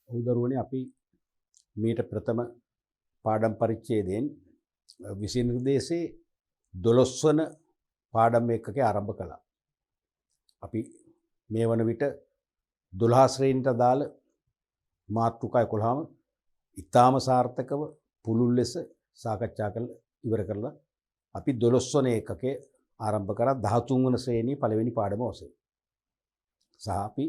උදරුවනේ අපි මීට ප්‍රථම පාඩම් පරිච්ඡේදයෙන් විෂය නිර්දේශයේ 12 වන පාඩම් එකක ආරම්භ කළා. අපි මේ වන විට 12 ශ්‍රේණියට අදාළ මාතෘකා 11ම ඉතාම සාර්ථකව පුළුල් ලෙස සාකච්ඡා කරලා ඉවර කරලා අපි 12 වන එකකේ ආරම්භ කරා 13 වන ශ්‍රේණියේ පළවෙනි පාඩම ඔස්සේ. සහ අපි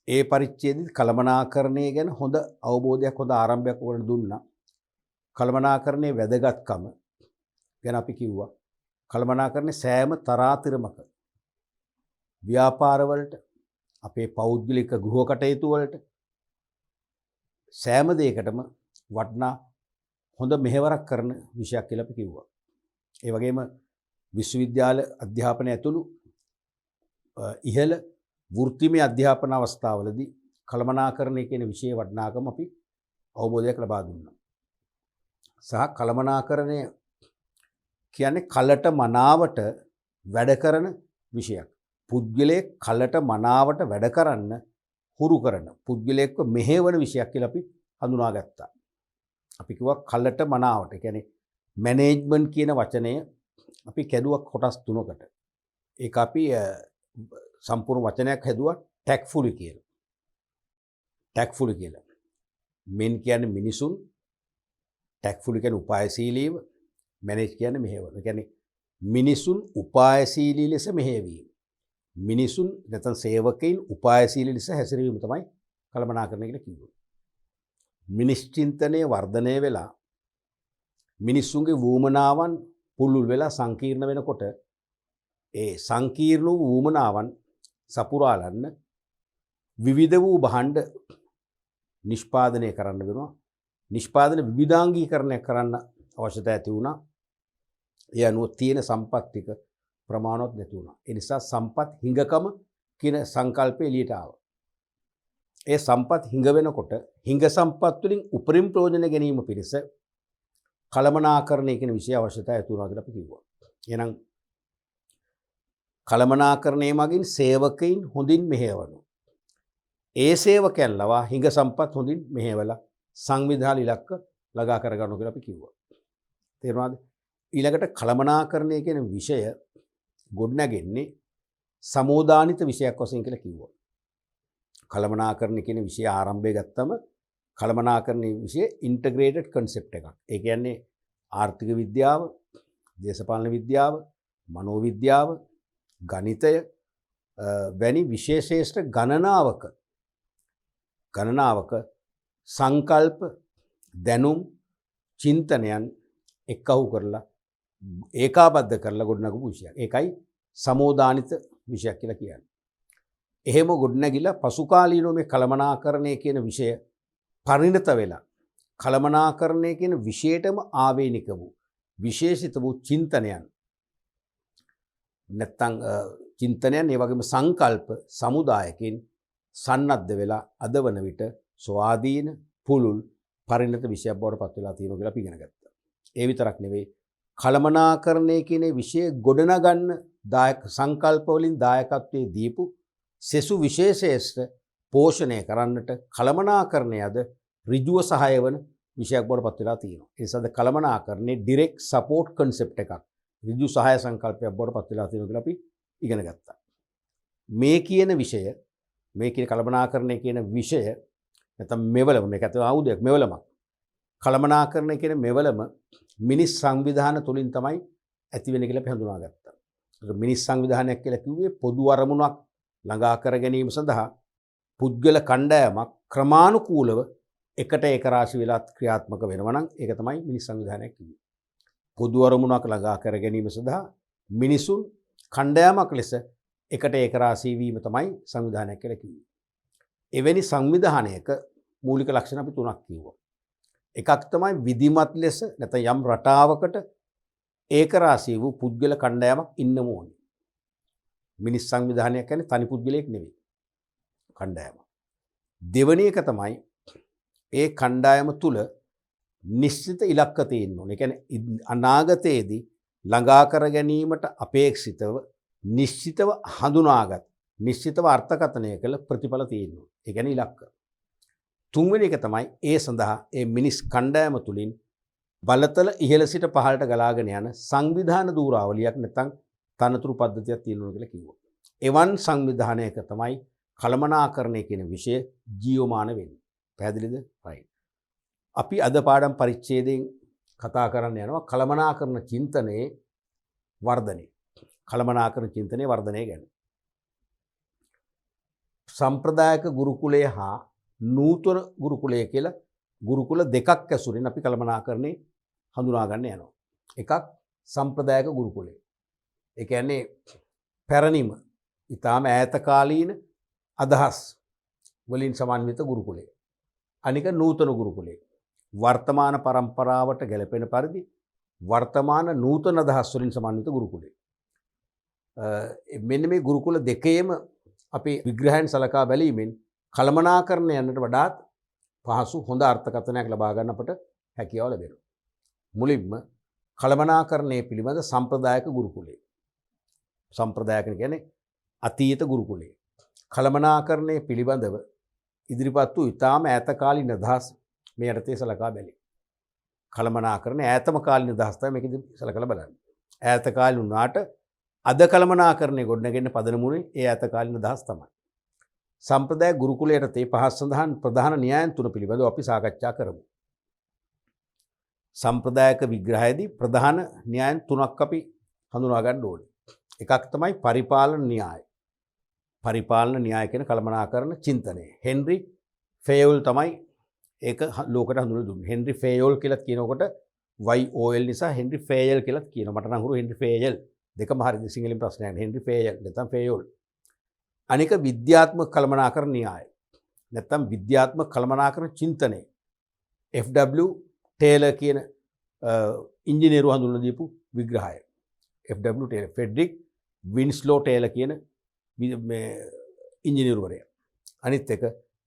ඒ පරිච්ඡේදයේ කළමනාකරණය ගැන හොඳ අවබෝධයක් හොඳ ආරම්භයක් වුණ දුන්නා. කළමනාකරණයේ වැදගත්කම ගැන අපි කිව්වා. කළමනාකරණයේ සෑම තරාතිරමක ව්‍යාපාරවලට අපේ පෞද්ගලික ගෘහ කටයුතු වලට සෑම දෙයකටම වටිනා හොඳ මෙහෙවරක් කරන විෂයක් කියලා අපි කිව්වා. ඒ වගේම විශ්වවිද්‍යාල අධ්‍යාපනය ඇතුළු ඉහළ වෘත්තිමය අධ්‍යාපන අවස්ථාවලදී කළමනාකරණය කියන විෂයේ වටිනාකම අපි අවබෝධයක් ලබා දුන්නා. සහ කළමනාකරණය කියන්නේ කලට මනාවට වැඩ කරන විෂයක්. පුද්ගලයෙක් කලට මනාවට වැඩ කරන්න හුරු කරන පුද්ගලයෙක්ව මෙහෙවන විෂයක් කියලා අපි හඳුනාගත්තා. අපි කිව්වා කලට මනාවට. ඒ කියන්නේ මැනේජ්මන්ට් කියන වචනය අපි කැඩුවා කොටස් තුනකට. ඒක අපි සම්පූර්ණ වචනයක් හැදුවා ටැක්ෆුලි කියලා. ටැක්ෆුලි කියලා. මෙන් කියන්නේ මිනිසුන්, ටැක්ෆුලි කියන්නේ උපායශීලීව, මැනේජ් කියන්නේ මෙහෙවන. ඒ කියන්නේ මිනිසුන් උපායශීලී ලෙස මෙහෙවීම. මිනිසුන් නැත්නම් සේවකයින් උපායශීලී ලෙස හැසිරවීම තමයි කළමනාකරණය කියලා කිව්වේ. මිනිස් චින්තනයේ වර්ධනය වෙලා මිනිසුන්ගේ වූමනාවන් පුළුල් වෙලා සංකීර්ණ වෙනකොට ඒ සංකීර්ණ වූ වූමනාවන් සපුරාලන්න විවිධ වූ භාණ්ඩ නිෂ්පාදනය කරන්න වෙනවා. නිෂ්පාදන විවිධාංගීකරණය කරන්න අවශ්‍යතාවය ඇති වුණා. ඒ අනුව තියෙන සම්පත් ටික ප්‍රමාණවත් නැති වුණා. ඒ නිසා සම්පත් හිඟකම කියන සංකල්පය එළියට ආවා. ඒ සම්පත් හිඟ වෙනකොට හිඟ සම්පත් වලින් උපරිම ප්‍රයෝජන ගැනීම පිණිස කළමනාකරණය කියන විෂය අවශ්‍යතාවය ඇති වුණා කියලා අපි කිව්වා. එහෙනම් කළමනාකරණය මගින් සේවකයින් හොඳින් මෙහෙවනවා. ඒ සේවකයන් ලවා හිඟ සම්පත් හොඳින් මෙහෙवला සංවිධාන ඉලක්ක ළඟා කර ගන්නවා කියලා අපි කිව්වා. තේරුණාද? ඊළඟට කළමනාකරණය කියන විෂය ගොඩනැගෙන්නේ සමෝදානිත විෂයක් වශයෙන් කියලා කිව්වා. කළමනාකරණය කියන විෂය ආරම්භය ගත්තම කළමනාකරණයේ විෂය ඉන්ටග්‍රේටඩ් කන්සෙප්ට් එකක්. ඒ කියන්නේ ආර්ථික විද්‍යාව, දේශපාලන විද්‍යාව, මනෝවිද්‍යාව, ගණිතය වැනි විශේෂේෂ්ඨ ගණනාවක සංකල්ප, දැනුම්, චින්තනයන් එක්කහු කරලා ඒකාබද්ධ කරලා ගොඩනගපු විෂයක්. ඒකයි සමෝදානිත විෂයක් කියලා කියන්නේ. එහෙම ගොඩනැගිලා පසුකාලීනව මේ කළමනාකරණය කියන විෂය පරිණත වෙලා කළමනාකරණය කියන විෂයටම ආවේනික වූ විශේෂිත වූ චින්තනයන් නැත්තම් චින්තනයන් ඒ වගේම සංකල්ප සමුදායකින් සන්නද්ධ වෙලා අද වන විට ස්වාධීන පුළුල් පරිණත විෂයක් බවට පත් වෙලා තියෙනවා කියලා අපි ඉගෙන ගත්තා. ඒ විතරක් නෙවෙයි කළමනාකරණය කියන විෂය ගොඩනගන්න සංකල්ප වලින් දායකත්වයේ දීපු සෙසු විශේෂේෂ්ඨ පෝෂණය කරන්නට කළමනාකරණය අද ඍජුව සහාය වන විෂයක් බවට පත් වෙලා තියෙනවා. ඒ නිසා කළමනාකරණේ ඩිරෙක්ට් සපෝට් කන්සෙප්ට් එකක්. ඍජු සහාය සංකල්පයක් බවට පත් වෙලා තියෙනවා කියලා අපි ඉගෙන ගත්තා. මේ කියන විෂය, මේ කියන කළමනාකරණය කියන විෂය නැත්නම් මෙවලම මේක ඇතුළේ ආයුධයක් මෙවලමක්. කළමනාකරණය කියන මෙවලම මිනිස් සංවිධාන තුලින් තමයි ඇති වෙන්නේ කියලා අපි හඳුනාගත්තා. ඒක මිනිස් සංවිධානයක් කියලා කිව්වේ පොදු අරමුණක් ළඟා කර ගැනීම සඳහා පුද්ගල කණ්ඩායමක් ක්‍රමානුකූලව එකට ඒක රාශි වෙලා ක්‍රියාත්මක වෙනවා නම් ඒක තමයි මිනිස් සංවිධානයක් කියන්නේ. පොදු අරමුණක් ළඟා කර ගැනීම සඳහා මිනිසුන් කණ්ඩායමක් ලෙස එකට ඒක රාශි වීම තමයි සංවිධානයක් කියලා කියන්නේ. එවැනි සංවිධානයක මූලික ලක්ෂණ අපි තුනක් කිව්වා. එකක් තමයි විධිමත් ලෙස නැත්නම් යම් රටාවකට ඒක රාශී වූ පුද්ගල කණ්ඩායමක් ඉන්න ඕනේ. මිනිස් සංවිධානයක් කියන්නේ තනි පුද්ගලයෙක් නෙවෙයි. කණ්ඩායමක්. දෙවෙනි එක තමයි ඒ කණ්ඩායම තුල නිශ්චිත ඉලක්ක තියෙන්න ඕනේ. ඒ කියන්නේ අනාගතයේදී ළඟා කර ගැනීමට අපේක්ෂිතව නිශ්චිතව හඳුනාගත්, නිශ්චිතව අර්ථකථනය කළ ප්‍රතිඵල තියෙන්න ඕනේ. ඒ කියන්නේ ඉලක්ක. තුන්වෙනි එක තමයි ඒ සඳහා ඒ මිනිස් කණ්ඩායම තුලින් බලතල ඉහළ සිට පහළට ගලාගෙන යන සංවිධාන දූරාවලියක් නැත්නම් තනතුරු පද්ධතියක් තියෙනවා කියලා කිව්වා. එවන් සංවිධානයක තමයි කළමනාකරණය කියන විෂය ජීවමාන වෙන්නේ. පැහැදිලිද? right. අපි අද පාඩම් පරිච්ඡේදයෙන් කතා කරන්න යනවා කළමනාකරණ චින්තනයේ වර්ධනය. කළමනාකරණ චින්තනයේ වර්ධනය ගැන. සම්ප්‍රදායික ගුරුකුලය හා නූතන ගුරුකුලය කියලා ගුරුකුල දෙකක් ඇසුරින් අපි කළමනාකරණේ හඳුනා ගන්න යනවා. එකක් සම්ප්‍රදායික ගුරුකුලය. ඒ කියන්නේ පැරණිම ඊටාම ඈත කාලීන අදහස් වලින් සමන්විත ගුරුකුලය. අනික නූතන ගුරුකුලය. වර්තමාන પરම්පරාවට ගැලපෙන පරිදි වර්තමාන නූතන අදහස් වලින් සමන්විත ගුරුකුලය. මෙන්න මේ ගුරුකුල දෙකේම අපි විග්‍රහයෙන් සලකා බැලීමෙන් කළමනාකරණය යන්නට වඩාත් පහසු හොඳ අර්ථකථනයක් ලබා ගන්න අපට හැකියාව ලැබෙනවා. මුලින්ම කළමනාකරණය පිළිබඳ සම්ප්‍රදායික ගුරුකුලය. සම්ප්‍රදායික කියන්නේ අතීත ගුරුකුලය. කළමනාකරණය පිළිබඳව ඉදිරිපත් වූ ඉතාම ඈත කාලීන අදහස් මේ යටතේ සලකා බැලී. කළමනාකරණය ඈතම කාලීන අදහස් තමයි මේකෙදි සලකලා බලන්නේ. ඈත කාලීන වුණාට අද කළමනාකරණය ගොඩනගෙන්න පදනමුනේ ඒ ඈත කාලීන අදහස් තමයි. සම්ප්‍රදාය ගුරුකුලයට තේ පහස් සඳහන් ප්‍රධාන න්‍යායන් තුන පිළිබඳව අපි සාකච්ඡා කරමු. සම්ප්‍රදායක විග්‍රහයේදී ප්‍රධාන න්‍යායන් තුනක් අපි හඳුනා ගන්න ඕනේ. එකක් තමයි පරිපාලන න්‍යාය. පරිපාලන න්‍යාය කියන කළමනාකරණ චින්තනය. හෙන්රි ෆේයෝල් තමයි ඒක ලෝකයට හඳුන්වලා දුන්නේ. හෙන්රි ෆේයෝල් කියලා කියනකොට YOL නිසා හෙන්රි ෆේයල් කියලා කියනවා. මට නම් හුරු හෙන්රි ෆේයල් දෙකම හරිද සිංහලෙන් ප්‍රශ්නයක් නෑ. හෙන්රි ෆේයල් නැත්නම් ෆේයෝල්. අනික විද්‍යාත්මක කළමනාකරණ න්‍යාය. නැත්නම් විද්‍යාත්මක කළමනාකරණ චින්තනය. FW ටේලර් කියන ඉංජිනේරු හඳුන්වලා දීපු විග්‍රහය. FW ටේලර් ෆෙඩරික් වින්ස්ලෝ ටේලර් කියන මේ ඉංජිනේරුවරයා. අනිත් එක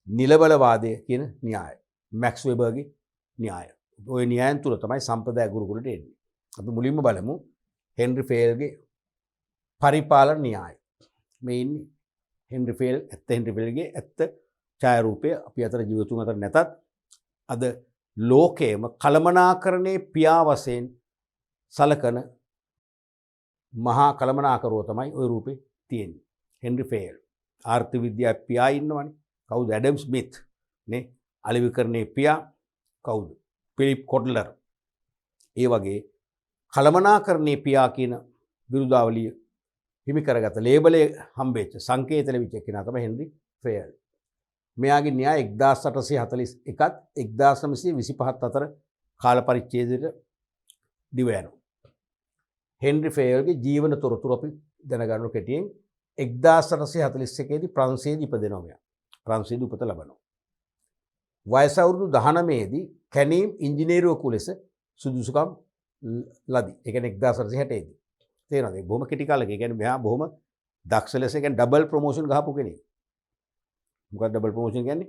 නිලබලවාදය කියන න්‍යාය. මැක්ස් වෙබර්ගේ න්‍යාය. ওই න්‍යායන් තුන තමයි සම්ප්‍රදාය ගුරුකුලට එන්නේ. අපි මුලින්ම බලමු හෙන්රි ෆේල්ගේ පරිපාලන න්‍යාය. මේ ඉන්නේ හෙන්රි ෆේල් හෙන්රි ෆේල්ගේ ඇත්ත ඡායාරූපය අපි අතර ජීවතුන් අතර නැතත් අද ලෝකයේම කළමනාකරණයේ පියා වශයෙන් සලකන මහා කළමනාකරුව තමයි ওই රූපේ තියෙන්නේ. Henry fail. ආර්ථික විද්‍යාවේ පියා ඉන්නවනේ. කවුද? ඇඩම් ස්මිත් නේ. අලෙවිකරණයේ පියා කවුද? ෆිලිප් කොට්ලර්. ඒ වගේ කළමනාකරණයේ පියා කියන විරුදාවලිය හිමි කරගත ලේබලේ හම්බෙච්ච සංකේත ලැබිච්ච කෙනා තමයි හෙන්රි ෆේල්. මෙයාගේ න්‍යාය 1841ත් 1925ත් අතර කාල පරිච්ඡේදයට දිව යනවා. හෙන්රි ෆේල්ගේ ජීවන තොරතුරු අපි දැනගන්න කෙටියෙන් 1841 දී ප්‍රංශයේදී ඉපදෙනවා මෙයා. ප්‍රංශයේදී උපත ලබනවා. වයස අවුරුදු 19 දී කැනීම් ඉංජිනේරුවෙකු ලෙස සුදුසුකම් ලදී. ඒ කියන්නේ 1860 දී. තේරෙනවද? බොහොම කෙටි කාලෙක. ඒ කියන්නේ මෙයා බොහොම දක්ෂ ලෙස කියන්නේ ඩබල් ප්‍රොමෝෂන් ගහපු කෙනෙක්. මොකක්ද ඩබල් ප්‍රොමෝෂන් කියන්නේ?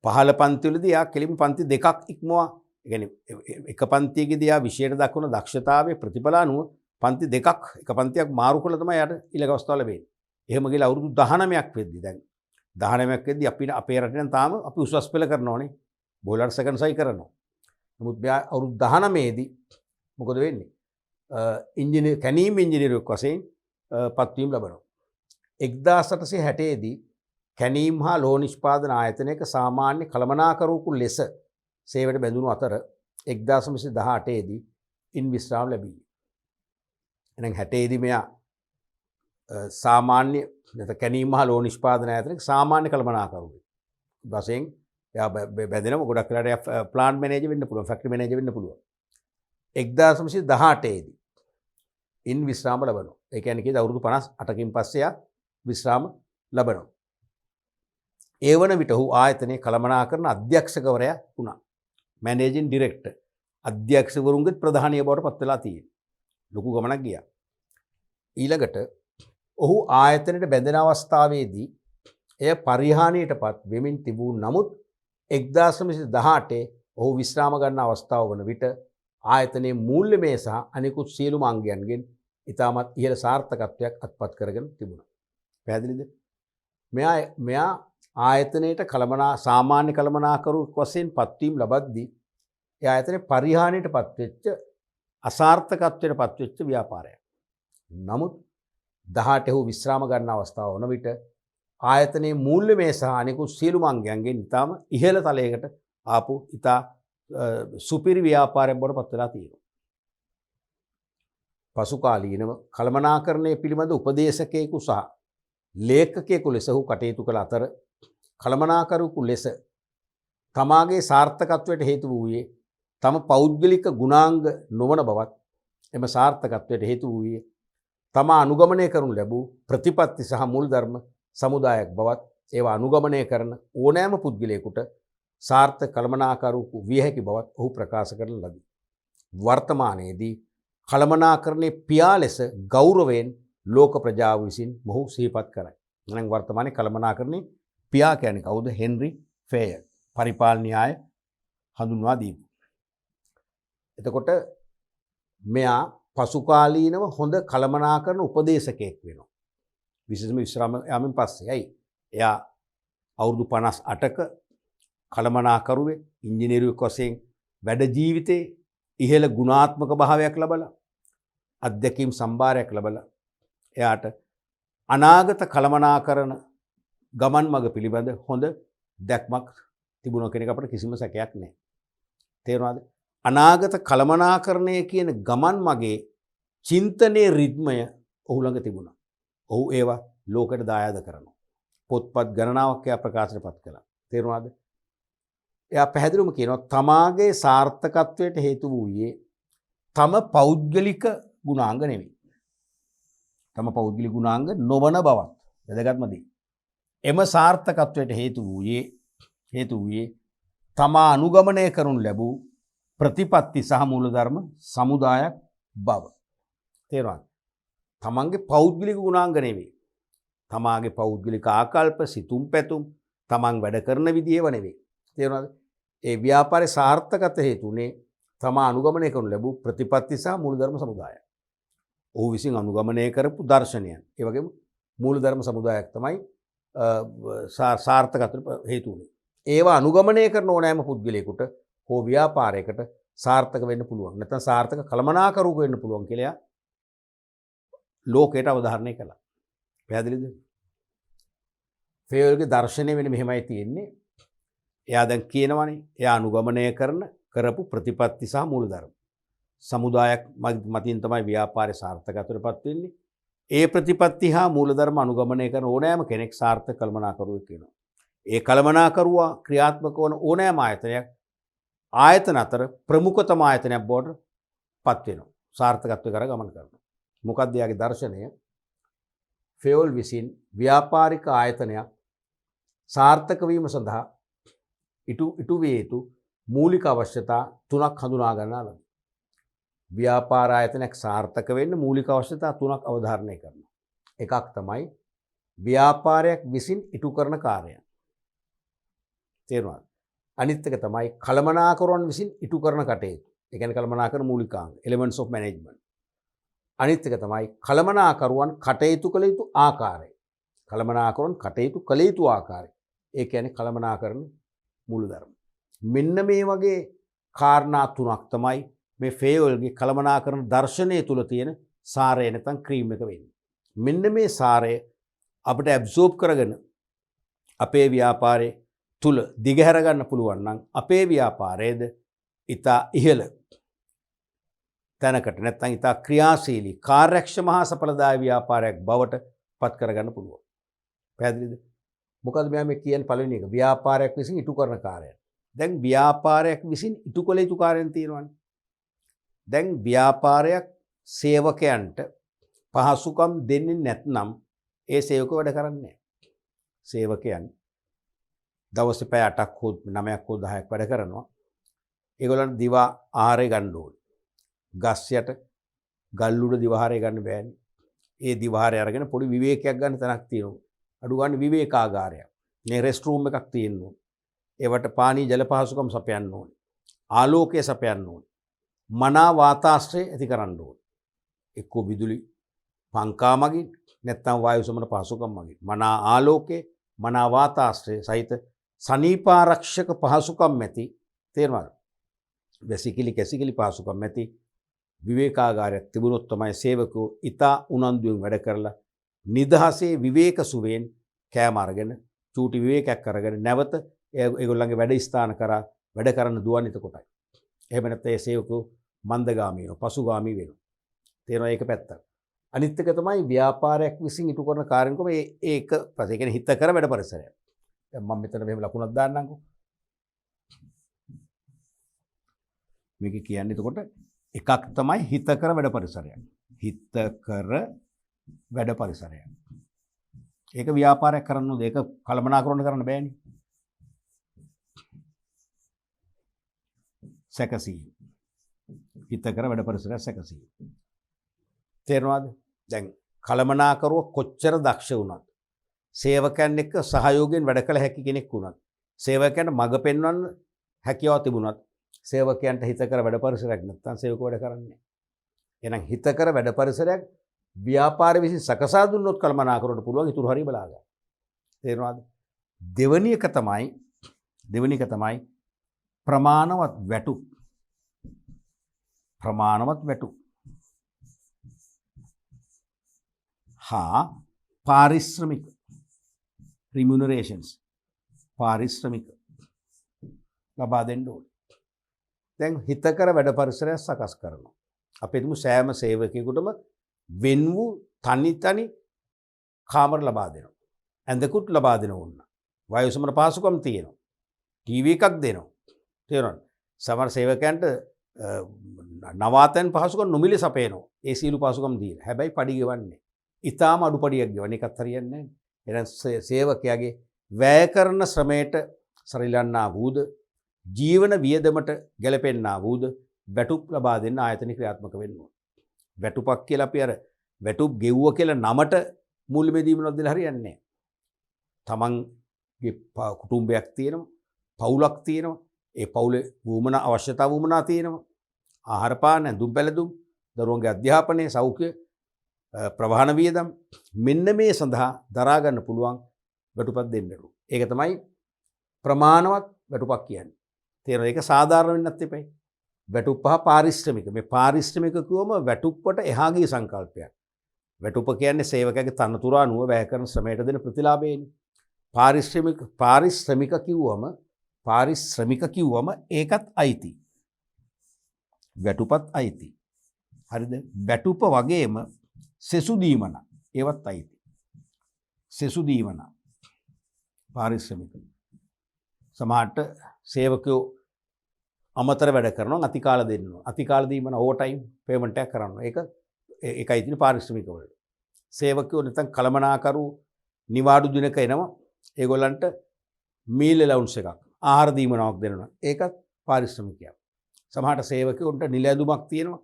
පහළ පන්තිවලදී යා කෙලින්ම පන්ති දෙකක් ඉක්මවා. ඒ කියන්නේ එක පන්තියකදී යා විෂයට දක්වන දක්ෂතාවයේ ප්‍රතිඵල අනුව පන්ති දෙකක් එක පන්තියක් මාරු කළා තමයි යාට ඊළඟ අවස්ථාව ලැබෙන්නේ. එහෙම ගිහලා අවුරුදු 19ක් වෙද්දි දැන් 19ක් වෙද්දි අපේ රටේ නම් තාම අපි උසස් පෙළ කරනවානේ. බෝලර් සෙකන්ඩ් සයි කරනවා. නමුත් මෙයා අවුරුදු 19 දී මොකද වෙන්නේ? කැනීම් ඉංජිනේරුවෙක් වශයෙන් පත්වීම ලබනවා. 1860 දී කැනීම් හා ලෝහ නිෂ්පාදන ආයතනයක සාමාන්‍ය කළමනාකරුවෙකු ලෙස සේවයට බැඳුණු අතර 1918 දී ඉන් විශ්‍රාම ලැබී. එහෙනම් 60 දී මෙයා සාමාන්‍ය නැත්නම් කැනීම් හා ලෝහ නිෂ්පාදන ආයතනයක සාමාන්‍ය කළමනාකරුවෙක් වශයෙන් එයා බැඳෙනවා. ගොඩක් වෙලාට එයා ප්ලාන්ට් මැනේජර් වෙන්න පුළුවන්, ෆැක්ටරි මැනේජර් වෙන්න පුළුවන්. 1918 දී ඉන් විශ්‍රාම ලබනවා. ඒ කියන්නේ කීයද? අවුරුදු 58කින් පස්සේ එයා විශ්‍රාම ලබනවා. ඒ වන විට ඔහු ආයතනයේ කළමනාකරණ අධ්‍යක්ෂකවරයා වුණා. Managing director. අධ්‍යක්ෂකවරුන්ගේ ප්‍රධානිය බවට පත් වෙලා තියෙනවා. ලොකු ගමනක් ගියා. ඊළඟට ඔහු ආයතනයට බැඳෙන අවස්ථාවේදී එය පරිහානියටපත් වෙමින් තිබුණු නමුත් 1918 ඔහු විශ්‍රාම ගන්න අවස්ථාව වන විට ආයතනයේ මූල්‍යමය සහ අනිකුත් සියලුම අංගයන්ගෙන් ඉතාමත් ඉහළ සාර්ථකත්වයක් අත්පත් කරගෙන තිබුණා. පැහැදිලිද? මෙයා ආයතනයට සාමාන්‍ය කළමනාකරුවෙක් වශයෙන් පත්වීම ලබද්දී ඒ ආයතනයේ පරිහානියට පත්වෙච්ච අසාර්ථකත්වයට පත්වෙච්ච ව්‍යාපාරයක්. නමුත් 18 ඔහු විශ්‍රාම ගන්න අවස්ථාව වන විට ආයතනයේ මූල්‍යමය සහ අනිකුත් සියලුම අංගයන්ගෙන් ඉතාම ඉහළ තලයකට ආපු ඉතා සුපිරි ව්‍යාපාරයක් බවට පත් වෙලා තියෙනවා. පසු කාලීනව කළමනාකරණය පිළිබඳ උපදේශකයෙකු සහ ලේඛකයෙකු ලෙස ඔහු කටයුතු කළ අතර කළමනාකරුවෙකු ලෙස තමාගේ සාර්ථකත්වයට හේතු වූයේ තම පෞද්ගලික ගුණාංග නොවන බවත් එම සාර්ථකත්වයට හේතු වූයේ තමා අනුගමනය කරනු ලැබූ ප්‍රතිපත්ති සහ මූලධර්ම සමුදායක් බවත් ඒවා අනුගමනය කරන ඕනෑම පුද්ගලයෙකුට සාර්ථක කළමනාකරුවෙකු විය හැකි බවත් ඔහු ප්‍රකාශ කරන ලදී. වර්තමානයේදී කළමනාකරණයේ පියා ලෙස ගෞරවයෙන් ලෝක ප්‍රජාව විසින් මොහු සිහිපත් කරයි. එහෙනම් වර්තමානයේ කළමනාකරණයේ පියා කියන්නේ කවුද? හෙන්රි ෆේයර්. පරිපාලන න්‍යාය හඳුන්වා දීපු. එතකොට මෙයා පසුකාලීනව හොඳ කළමනාකරණ උපදේශකයෙක් වෙනවා. විශේෂයෙන්ම විශ්‍රාම යාමෙන් පස්සේ. ඇයි? එයා අවුරුදු 58ක කළමනාකරුවෙක්, ඉංජිනේරුවෙක් වශයෙන් වැඩ ජීවිතේ ඉහළ ගුණාත්මක භාවයක් ලබලා අධ්‍යක්ීම් සම්භාරයක් ලබලා එයාට අනාගත කළමනාකරණ ගමන් මඟ පිළිබඳ හොඳ දැක්මක් තිබුණ කෙනෙක් අපිට කිසිම සැකයක් නැහැ. තේරුණාද? අනාගත කළමනාකරණය කියන ගමන් මගේ චින්තනයේ රිද්මය ඔහු ළඟ තිබුණා. ඔහු ඒවා ලෝකයට දායාද කරනවා. පොත්පත් ගණනාවක් එයා ප්‍රකාශයටපත් කළා. තේරුණාද? එයා පැහැදිලිවම කියනවා තමාගේ සාර්ථකත්වයට හේතු වූයේ තම පෞද්ගලික ගුණාංග නෙවෙයි. තම පෞද්ගලික ගුණාංග නොවන බවත් වැදගත්ම දේ. එම සාර්ථකත්වයට හේතු වූයේ තමා අනුගමනය කරනු ලැබූ ප්‍රතිපත්ති සහ මූලධර්ම සමුදායක් බව. තේරුණාද? තමන්ගේ පෞද්ගලික ගුණාංග නෙවෙයි. තමාගේ පෞද්ගලික ආකල්ප, සිතුම් පැතුම්, තමන් වැඩ කරන විදියව නෙවෙයි. තේරුණාද? ඒ ව්‍යාපාරයේ සාර්ථකත්වයට හේතුනේ තමා අනුගමනය කරනු ලැබූ ප්‍රතිපත්ති සහ මූලධර්ම සමුදාය. ඔහු විසින් අනුගමනය කරපු දර්ශනයන්. ඒ වගේම මූලධර්ම සමුදායක් තමයි සාර්ථකත්වයට හේතු වුනේ. ඒවා අනුගමනය කරන ඕනෑම පුද්ගලයෙකුට හෝ ව්‍යාපාරයකට සාර්ථක වෙන්න පුළුවන්. නැත්නම් සාර්ථක කළමනාකරුවෙකු වෙන්න පුළුවන් කියලා ලෝකයට අවධාරණය කළා. පැහැදිලිද? ෆේයර්ගේ දර්ශනය වෙන මෙහෙමයි තියෙන්නේ. එයා දැන් කියනවනේ එයා අනුගමනය කරපු ප්‍රතිපත්ති සහ මූලධර්ම සමුදායක් මතින් තමයි ව්‍යාපාරයේ සාර්ථකත්වයටපත් වෙන්නේ. ඒ ප්‍රතිපත්ති හා මූලධර්ම අනුගමනය කරන ඕනෑම කෙනෙක් සාර්ථක කළමනාකරුවෙක් වෙනවා. ඒ කළමනාකරුවා ක්‍රියාත්මක වන ඕනෑම ආයතන අතර ප්‍රමුඛතම ආයතනයක් බවට පත් වෙනවා. සාර්ථකත්වය කරා ගමන් කරනවා. මොකක්ද යාගේ දර්ශනය? ෆේයර් විසින් ව්‍යාපාරික ආයතනයක් සාර්ථක වීම සඳහා ඉටු විය යුතු මූලික අවශ්‍යතා තුනක් හඳුනා ගන්නා ලදී. ව්‍යාපාර ආයතනයක් සාර්ථක වෙන්න මූලික අවශ්‍යතා තුනක් අවධාරණය කරනවා. එකක් තමයි ව්‍යාපාරයක් විසින් ඉටු කරන කාර්යය. තේරුණාද? අනිත් එක තමයි කළමනාකරුවන් විසින් ඉටු කරන කටයුතු. ඒ කියන්නේ කළමනාකරන මූලිකාංග, elements of management. අනිත් එක තමයි කළමනාකරුවන් කටයුතු කළ යුතු ආකාරය. කළමනාකරුවන් කටයුතු කළ යුතු ආකාරය. ඒ කියන්නේ කළමනාකරන මූලධර්ම. මෙන්න මේ වගේ කාරණා තුනක් තමයි මේ ෆේයර්ගේ කළමනාකරන දර්ශනය තුල තියෙන සාරය නැත්නම් ක්‍රීම් එක වෙන්නේ. මෙන්න මේ සාරය අපිට ඇබ්සෝබ් කරගෙන අපේ ව්‍යාපාරයේ තුල දිගහැර ගන්න පුළුවන් නම් අපේ ව්‍යාපාරයේද ඉතා ඉහළ තැනකට නැත්නම් ඉතා ක්‍රියාශීලී කාර්යක්ෂම හා සඵලදායී ව්‍යාපාරයක් බවට පත් කරගන්න පුළුවන්. පැහැදිලිද? මොකද මේ කියන්නේ පළවෙනි එක ව්‍යාපාරයක් විසින් ඉටු කරන කාර්යයක්. දැන් ව්‍යාපාරයක් විසින් ඉටු කළ යුතු කාර්යයන් තියෙනවානේ. දැන් ව්‍යාපාරයක් සේවකයන්ට පහසුකම් දෙන්නේ නැත්නම් ඒ සේවකව වැඩ කරන්නේ නැහැ. සේවකයන් දවසේ පැය 8ක් හෝ 9ක් හෝ 10ක් වැඩ කරනවා. ඒගොල්ලන්ට දිවා ආහාරය ගන්න ඕනේ. ගස් යට ගල් උඩ දිවා ආහාරය ගන්න බෑනේ. ඒ දිවා ආහාරය අරගෙන පොඩි විවේකයක් ගන්න තැනක් තියෙනවා. අඩු ගන්න විවේකාගාරයක්. මේ රෙස්ට් රූම් එකක් තියෙනවා. ඒවට පානීය ජල පහසුකම් සපයන්න ඕනේ. ආලෝකය සපයන්න ඕනේ. මනා වාතාශ්‍රය ඇති කරන්න ඕනේ. එක්කෝ විදුලි පංකා මගින් නැත්නම් වායු සමන පහසුකම් මගින්. මනා ආලෝකය මනා වාතාශ්‍රය සහිත සනීපාරක්ෂක පහසුකම් ඇති තේරෙනවද? වැසිකිලි කැසිකිලි පහසුකම් ඇති විවේකාගාරයක් තිබුණොත් තමයි සේවකයෝ ඉතා උනන්දුවෙන් වැඩ කරලා නිදහසේ විවේක සුවයෙන් කෑම අරගෙන චූටි විවේකයක් අරගෙන නැවත ඒගොල්ලන්ගේ වැඩ ස්ථාන කරා වැඩ කරන්න දුවන්නේ එතකොටයි. එහෙම නැත්නම් ඒ සේවකයෝ මන්දගාමී වෙනවා, පසුගාමී වෙනවා. තේරෙනවා ඒක පැත්තක්. අනිත් එක තමයි ව්‍යාපාරයක් විසින් ඉටු කරන කාර්යනිකම ඒක ඒ කියන්නේ හිත කර වැඩ පරිසරය. දැන් මම මෙතන මෙහෙම ලකුණක් දාන්නම්කෝ. මේක කියන්නේ එතකොට එකක් තමයි හිත කර වැඩ පරිසරයක්. හිත කර වැඩ පරිසරයක්. ඒක ව්‍යාපාරයක් කරන්න ඕනේ. ඒක කළමනාකරණ කරන්න බෑනේ. සැකසීම. හිත කර වැඩ පරිසරයක් සැකසීම. තේරෙනවද? දැන් කළමනාකරුව කොච්චර දක්ෂ වුණත් සේවකයන් එක්ක සහයෝගයෙන් වැඩ කළ හැකි කෙනෙක් වුණත් සේවකයන්ට මඟ පෙන්වන්න හැකියාව තිබුණත් සේවකයන්ට හිතකර වැඩ පරිසරයක් නැත්නම් සේවකව වැඩ කරන්නේ නැහැ. එහෙනම් හිතකර වැඩ පරිසරයක් ව්‍යාපාර විසින් සකසා දුන්නොත් කළමනාකරුවට පුළුවන් ඉතුරු හරිය බලා ගන්න. තේරෙනවද? දෙවෙනි එක තමයි ප්‍රමාණවත් වැටු. හා පාරිශ්‍රමික රිමුනරේෂන්ස් පාරිශ්‍රමික ලබා දෙන්න ඕනේ. දැන් හිතකර වැඩ පරිසරයක් සකස් කරනවා. අපි හිතමු සෑම සේවකයෙකුටම වෙන් වූ තනි කාමර ලබා දෙනවා. ඇඳකුත් ලබා දෙනවා ඕන. වායු සමන පහසුකම් තියෙනවා. ටීවී එකක් දෙනවා. තේරෙනවද? සමහර සේවකයන්ට නවාතැන් පහසුකම් නොමිලේ සපයනවා. ඒ සීළු පහසුකම් දීලා. හැබැයි පඩි ගෙවන්නේ. ඊටාම අඩු පඩියක් ගෙවන එකත් හරියන්නේ නැහැ. එහෙනම් සේවකයාගේ වැය කරන ශ්‍රමයට සරිලන්නා වූද ජීවන වියදමට ගැලපෙන්නා වූද වැටුප් ලබා දෙන්න ආයතන ක්‍රියාත්මක වෙන්න ඕන. වැටුපක් කියලා අපි අර වැටුප් ගෙව්ව කියලා නමට මුල් බෙදීමක් දෙලා හරියන්නේ නැහැ. තමන්ගේ කුටුම්බයක් තියෙනවා, පවුලක් තියෙනවා. ඒ පවුලේ වුමනා අවශ්‍යතා වුමනා තියෙනවා. ආහාර පාන, ඇඳුම් පැළඳුම්, දරුවන්ගේ අධ්‍යාපනය, සෞඛ්‍ය, ප්‍රවාහන වියදම් මෙන්න මේ සඳහා දරා ගන්න පුළුවන් වැටුපක් දෙන්න ඕන. ඒක තමයි ප්‍රමාණවත් වැටුපක් කියන්නේ. තේරෙනවද? ඒක සාධාරණ වෙන්නත් එපයි. වැටුප් පහ පාරිශ්‍රමික. මේ පාරිශ්‍රමික කිව්වම වැටුප් වට එහා ගිය සංකල්පයක්. වැටුප කියන්නේ සේවකයාගේ තනතුර අනුව වැය කරන ශ්‍රමයට දෙන ප්‍රතිලාභයනේ. පාරිශ්‍රමික කිව්වම ඒකත් අයිති. වැටුපත් අයිති. හරිද? වැටුප වගේම සෙසු දීමන ඒවත් අයිති. සෙසු දීමන පාරිශ්‍රමික. සමහරට සේවකයෝ අමතර වැඩ කරනවා අතිකාල දෙන්නවා. අතිකාල දීමන ඕවර් ටයිම් පේමන්ට් එකක් කරනවා. ඒකයි තියෙන පාරිශ්‍රමික වලට. සේවකයෝ නැත්නම් කළමනාකරු නිවාඩු දිනක එනවා. ඒගොල්ලන්ට මීල් ඇලවුන්ස් එකක් ආහාර දීමනාවක් දෙනවා. ඒකත් පාරිශ්‍රමිකයක්. සමහරට සේවකයන්ට නිල ඇඳුමක් තියෙනවා.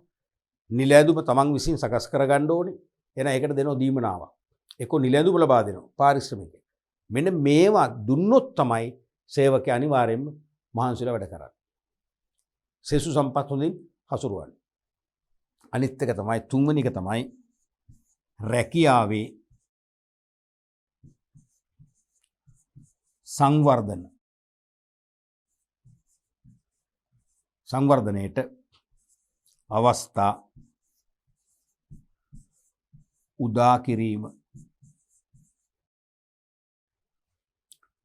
නිල ඇඳුම තමන් විසින් සකස් කරගන්න ඕනේ. එහෙනම් ඒකට දෙනවා දීමනාවක්. ඒක නිල ඇඳුම ලබා දෙනවා පාරිශ්‍රමිකය. මෙන්න මේවා දුන්නොත් තමයි සේවකයා අනිවාර්යයෙන්ම මහන්සිලා වැඩ කරන්නේ. සෙසු සම්පත් හොඳින් හසුරුවන්නේ. අනිත් එක තමයි තුන්වෙනි එක තමයි රැකියාවේ සංවර්ධනයට අවස්ථා උදා කිරීම.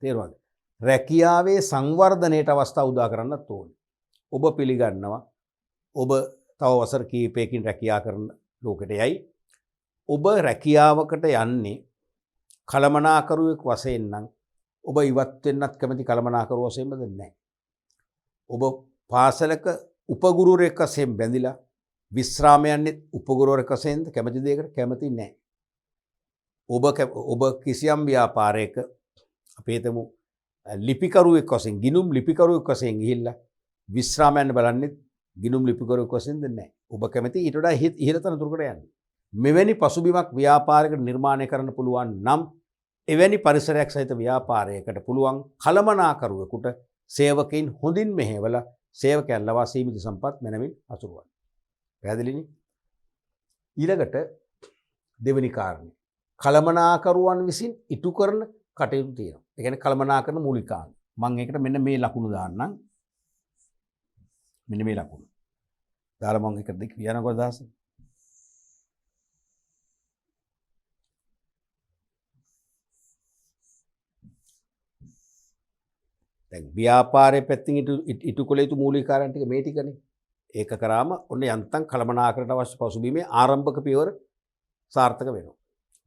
තේරුණාද? රැකියාවේ සංවර්ධනයට අවස්ථා උදා කරන්නත් ඕනේ. ඔබ පිළිගන්නවා ඔබ තව වසර කීපයකින් රැකියා කරන ලෝකෙට යයි. ඔබ රැකියාවකට යන්නේ කළමනාකරුවෙක් වශයෙන් නම් ඔබ ඉවත් වෙන්නත් කැමති කළමනාකරුව වශයෙන්ම නැහැ. ඔබ පාසලක උපගුරුවරයෙක් වශයෙන් බැඳිලා විශ්‍රාම යන්නේ උපගුරුවරයෙක් වශයෙන්ද කැමති දෙයකට කැමති නැහැ. ඔබ කිසියම් ව්‍යාපාරයක අපේ හිතමු ලිපිකරුවෙක් වශයෙන් ගිණුම් ලිපිකරුවෙක් වශයෙන් ගිහිල්ලා විශ්‍රාම යන්න බලන්නේ ගිණුම් ලිපිකරුවෙක් වශයෙන්ද නැහැ. ඔබ කැමති ඊට වඩා ඉහළ තනතුරකට යන්න. මෙවැනි පසුබිමක් ව්‍යාපාරයකට නිර්මාණය කරන්න පුළුවන් නම් එවැනි පරිසරයක් සහිත ව්‍යාපාරයකට පුළුවන් කළමනාකරුවෙකුට සේවකයින් හොඳින් මෙහෙवला සේවකයන් ලවා සීමිත සම්පත් මැනවින් හසුරුවන්න. පැහැදිලිනේ? ඊළඟට දෙවෙනි කාරණේ කළමනාකරුවන් විසින් ඉටු කරන කටයුතු තියෙනවා. ඒ කියන්නේ කළමනාකරන මූලිකාංග. මම ඒකට මෙන්න මේ ලකුණු දාන්නම්. මෙන්න මේ ලකුණු. දාලා මම එකට දෙක කියනකො අදහස. දැන් ව්‍යාපාරයේ පැත්තෙන් ඉටු කළ යුතු මූලික කාරණා ටික මේ ටිකනේ. ඒක කරාම ඔන්න යන්තම් කළමනාකරණයට අවශ්‍ය පසුබිමේ ආරම්භක පියවර සාර්ථක වෙනවා.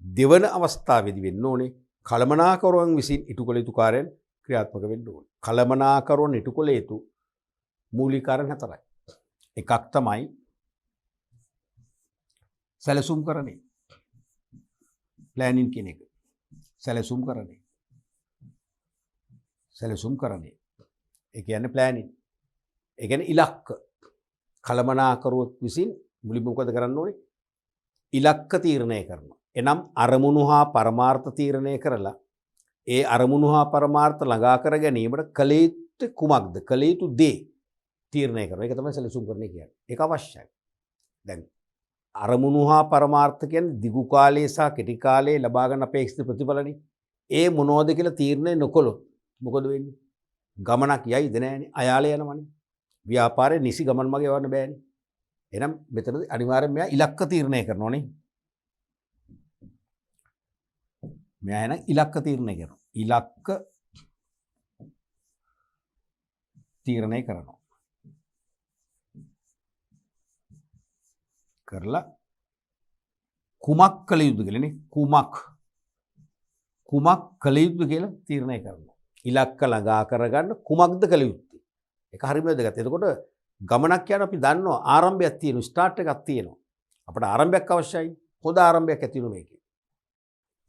දෙවන අවස්ථාවේදී වෙන්න ඕනේ කළමනාකරුවන් විසින් ඉටු කළ යුතු කාර්යයන් ක්‍රියාත්මක වෙන්න ඕනේ. කළමනාකරුවන් ඉටු කළ යුතු මූලික කාරණා හතරයි. එකක් තමයි සැලසුම් කරණය. ප්ලෑනින් කියන එක. සැලසුම් කරණය. සැලසුම් කරණය. ඒ කියන්නේ ප්ලෑනින්. ඒ කියන්නේ ඉලක්ක. කළමනාකරුවෙක් විසින් මුලින්ම මොකද කරන්න ඕනේ? ඉලක්ක තීරණය කරනවා. එනම් අරමුණු හා පරමාර්ථ තීරණය කරලා ඒ අරමුණු හා පරමාර්ථ ළඟා කර ගැනීමට කළ යුතු කුමක්ද? කළ යුතු දේ තීරණය කරනවා. ඒක තමයි සැලසුම් කරණය කියන්නේ. ඒක අවශ්‍යයි. දැන් අරමුණු හා පරමාර්ථ කියන්නේ දිගු කාලයේ සහ කෙටි කාලයේ ලබා ගන්න අපේක්ෂිත ප්‍රතිඵලනේ. ඒ මොනවද කියලා තීරණය නොකළොත් මොකද වෙන්නේ? ගමනක් යයිද නැහැනේ. අයාලේ යනවනේ. ව්‍යාපාරේ නිසි ගමන් මගේ යවන්න බෑනේ. එහෙනම් මෙතනදී අනිවාර්යයෙන් මෙයා ඉලක්ක තීරණය කරනෝනේ. මෙයා එහෙනම් ඉලක්ක තීරණය කරනවා. ඉලක්ක තීරණය කරනවා. කරලා කුමක් කළ යුතුද කියලානේ. කුමක් කළ යුතුද කියලා තීරණය කරනවා. ඉලක්ක ළඟා කරගන්න කුමක්ද කළ යුත්තේ? ඒක හරියම වැදගත්. එතකොට ගමනක් යන අපි දන්නවා ආරම්භයක් තියෙනවා, ස්ටාර්ට් එකක් තියෙනවා. අපට ආරම්භයක් අවශ්‍යයි. හොඳ ආරම්භයක් ඇති වෙනවා මේකේ.